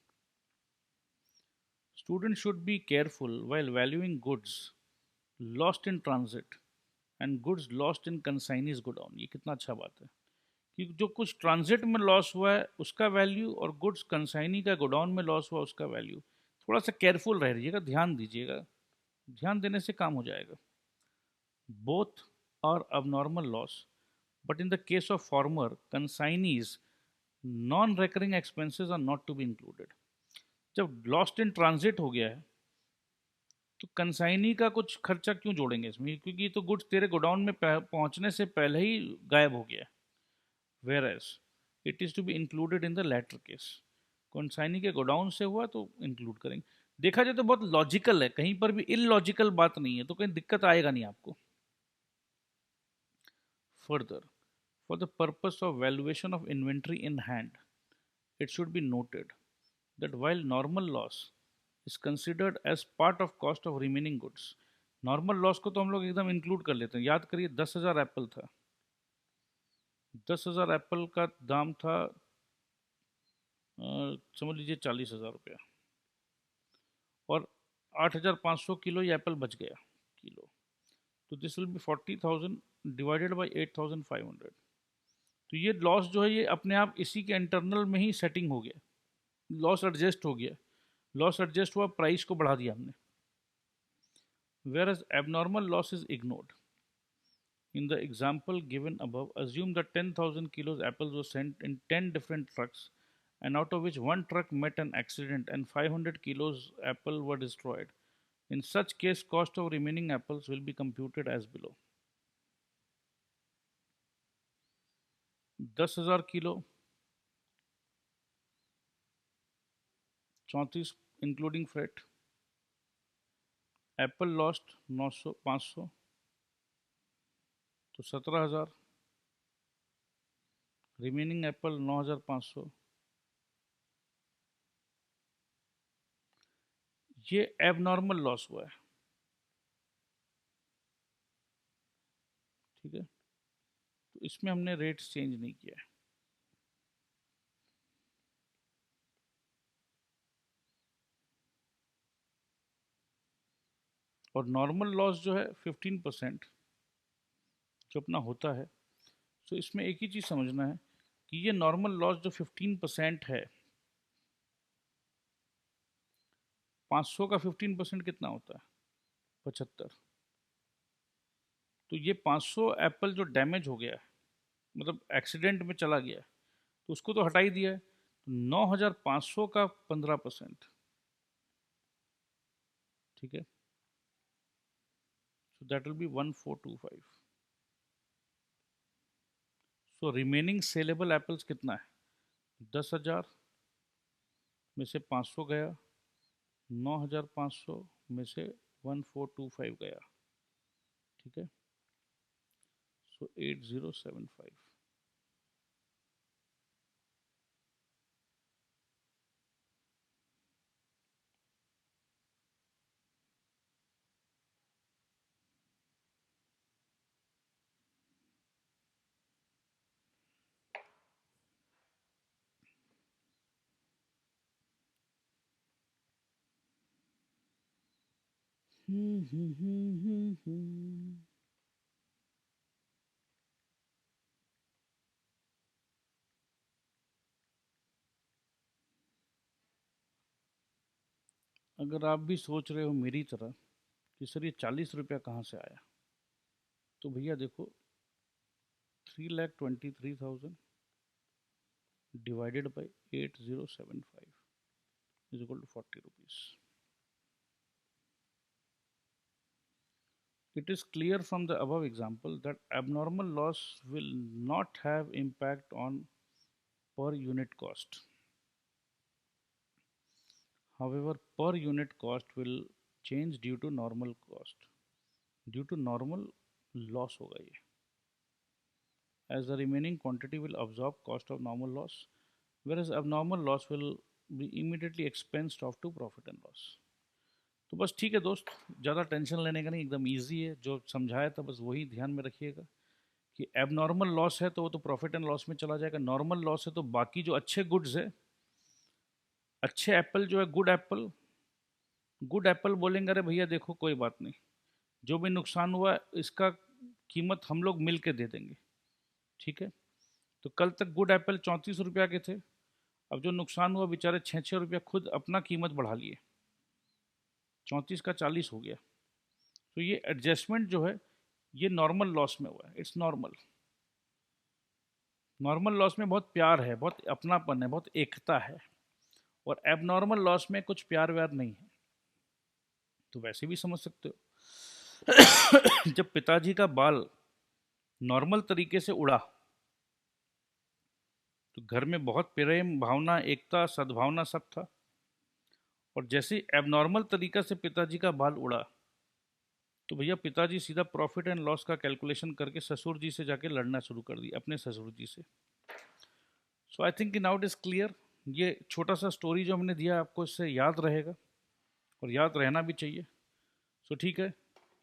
Student should be careful while valuing goods lost in transit and goods lost in consignees godown। ये कितना अच्छा बात है कि जो कुछ ट्रांजिट में लॉस हुआ है उसका वैल्यू, और गुड्स कंसाइनी का गोडाउन में लॉस हुआ उसका वैल्यू। थोड़ा सा केयरफुल रहिएगा, ध्यान दीजिएगा। ध्यान देने से काम हो जाएगा। Both are abnormal loss, but in the case of former, consignees non-recurring expenses are not to be included। जब लॉस्ट इन ट्रांजिट हो गया है तो कंसाइनी का कुछ खर्चा क्यों जोड़ेंगे इसमें, क्योंकि ये तो गुड्स तेरे गोडाउन में पहुंचने से पहले ही गायब हो गया है। Whereas it is to be included in the latter case. Consignee के गोडाउन से हुआ तो इंक्लूड करेंगे। देखा जाए तो बहुत लॉजिकल है, कहीं पर भी इलॉजिकल बात नहीं है, तो कहीं दिक्कत आएगा नहीं आपको। Further, for the purpose of valuation of inventory in hand, it should be noted that while normal loss is considered as part of cost of remaining goods, normal loss को तो हम लोग एकदम इंक्लूड कर लेते हैं। याद करिए 10,000 एप्पल था, 10,000 एप्पल का दाम था समझ लीजिए 40,000 रुपया, और 8,500 किलो ये एप्पल बच गया किलो। तो this will be 40,000 divided by 8,500। तो ये लॉस जो है ये अपने आप इसी के इंटरनल में ही सेटिंग हो गया, लॉस एडजस्ट हो गया। लॉस एडजस्ट हुआ, प्राइस को बढ़ा दिया हमने। Whereas abnormal loss is ignored. In the example given above, assume that 10,000 kilos apples were sent in 10 different trucks, and out of which one truck met an accident and 500 kilos apple were destroyed. In such case, cost of remaining apples will be computed as below. 10,000 kilo, 34 including freight, Apple lost 900 500, तो 17,000, remaining Apple 9,500। ये abnormal loss हुआ है। ठीक है, तो इसमें हमने rates change नहीं किया है। और नॉर्मल लॉस जो है 15% जो अपना होता है। तो इसमें एक ही चीज़ समझना है कि ये नॉर्मल लॉस जो 15% है, 500 का 15% कितना होता है? 75। तो ये 500 एप्पल जो डैमेज हो गया है, मतलब एक्सीडेंट में चला गया है, तो उसको तो हटा ही दिया है। 9500 का 15%, ठीक है, so that will be 1425। So remaining saleable apples कितना है? 10,000 में से 500 गया, 9,500 में से 1425 गया, ठीक है, सो 8075। अगर आप भी सोच रहे हो मेरी तरह कि सर ये 40 रुपया कहाँ से आया, तो भैया देखो, 3,23,000 divided by 8075 is equal to 40 rupees. It is clear from the above example that abnormal loss will not have impact on per unit cost. However, per unit cost will change due to normal cost. Due to normal loss होगा ये, as the remaining quantity will absorb cost of normal loss, whereas abnormal loss will be immediately expensed off to profit and loss. तो बस ठीक है दोस्त, ज़्यादा tension लेने का नहीं, एकदम इजी है। जो समझाया था बस वही ध्यान में रखिएगा कि एबनॉर्मल लॉस है तो वो तो प्रॉफिट एंड लॉस में चला जाएगा, नॉर्मल लॉस है तो बाकी जो अच्छे गुड्स है, अच्छे एप्पल जो है, गुड एप्पल बोलेंगे अरे भैया देखो कोई बात नहीं, जो भी नुकसान हुआ इसका कीमत हम लोग मिल के दे देंगे, ठीक है। तो कल तक गुड एप्पल 34 रुपया के थे, अब जो नुकसान हुआ बेचारे 6-6 रुपया खुद अपना कीमत बढ़ा लिए, 34 का 40 हो गया। तो ये एडजस्टमेंट जो है ये नॉर्मल लॉस में हुआ है, इट्स नॉर्मल। नॉर्मल लॉस में बहुत प्यार है, बहुत अपनापन है, बहुत एकता है, और एबनॉर्मल लॉस में कुछ प्यार व्यार नहीं है। तो वैसे भी समझ सकते हो जब पिताजी का बाल नॉर्मल तरीके से उड़ा तो घर में बहुत प्रेम भावना, एकता, सद्भावना सब था, और जैसे एबनॉर्मल तरीका से पिताजी का बाल उड़ा तो भैया पिताजी सीधा प्रॉफिट एंड लॉस का कैलकुलेशन करके ससुर जी से जाके लड़ना शुरू कर दी, अपने ससुर जी से। So I think now it is clear. ये छोटा सा स्टोरी जो हमने दिया आपको इससे याद रहेगा, और याद रहना भी चाहिए। सो ठीक है,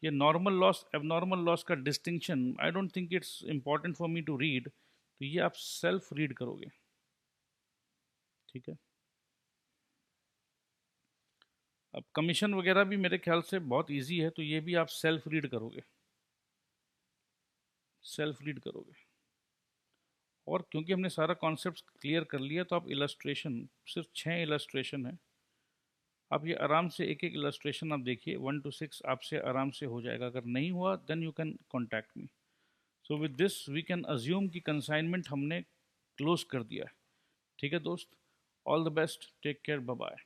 ये नॉर्मल लॉस एबनॉर्मल लॉस का distinction I don't think it's important for me to read, तो ये आप सेल्फ रीड करोगे, ठीक है। अब कमीशन वगैरह भी मेरे ख्याल से बहुत इजी है, तो ये भी आप सेल्फ रीड करोगे, सेल्फ रीड करोगे। और क्योंकि हमने सारा कॉन्सेप्ट क्लियर कर लिया तो आप इलस्ट्रेशन, सिर्फ 6 इलस्ट्रेशन है, आप ये आराम से एक एक इलस्ट्रेशन आप देखिए, 1 to 6 आपसे आराम से हो जाएगा। अगर नहीं हुआ then you can contact me. So with this we can assume कि कंसाइनमेंट हमने क्लोज कर दिया है, ठीक है दोस्त। All the best, take care, bye bye.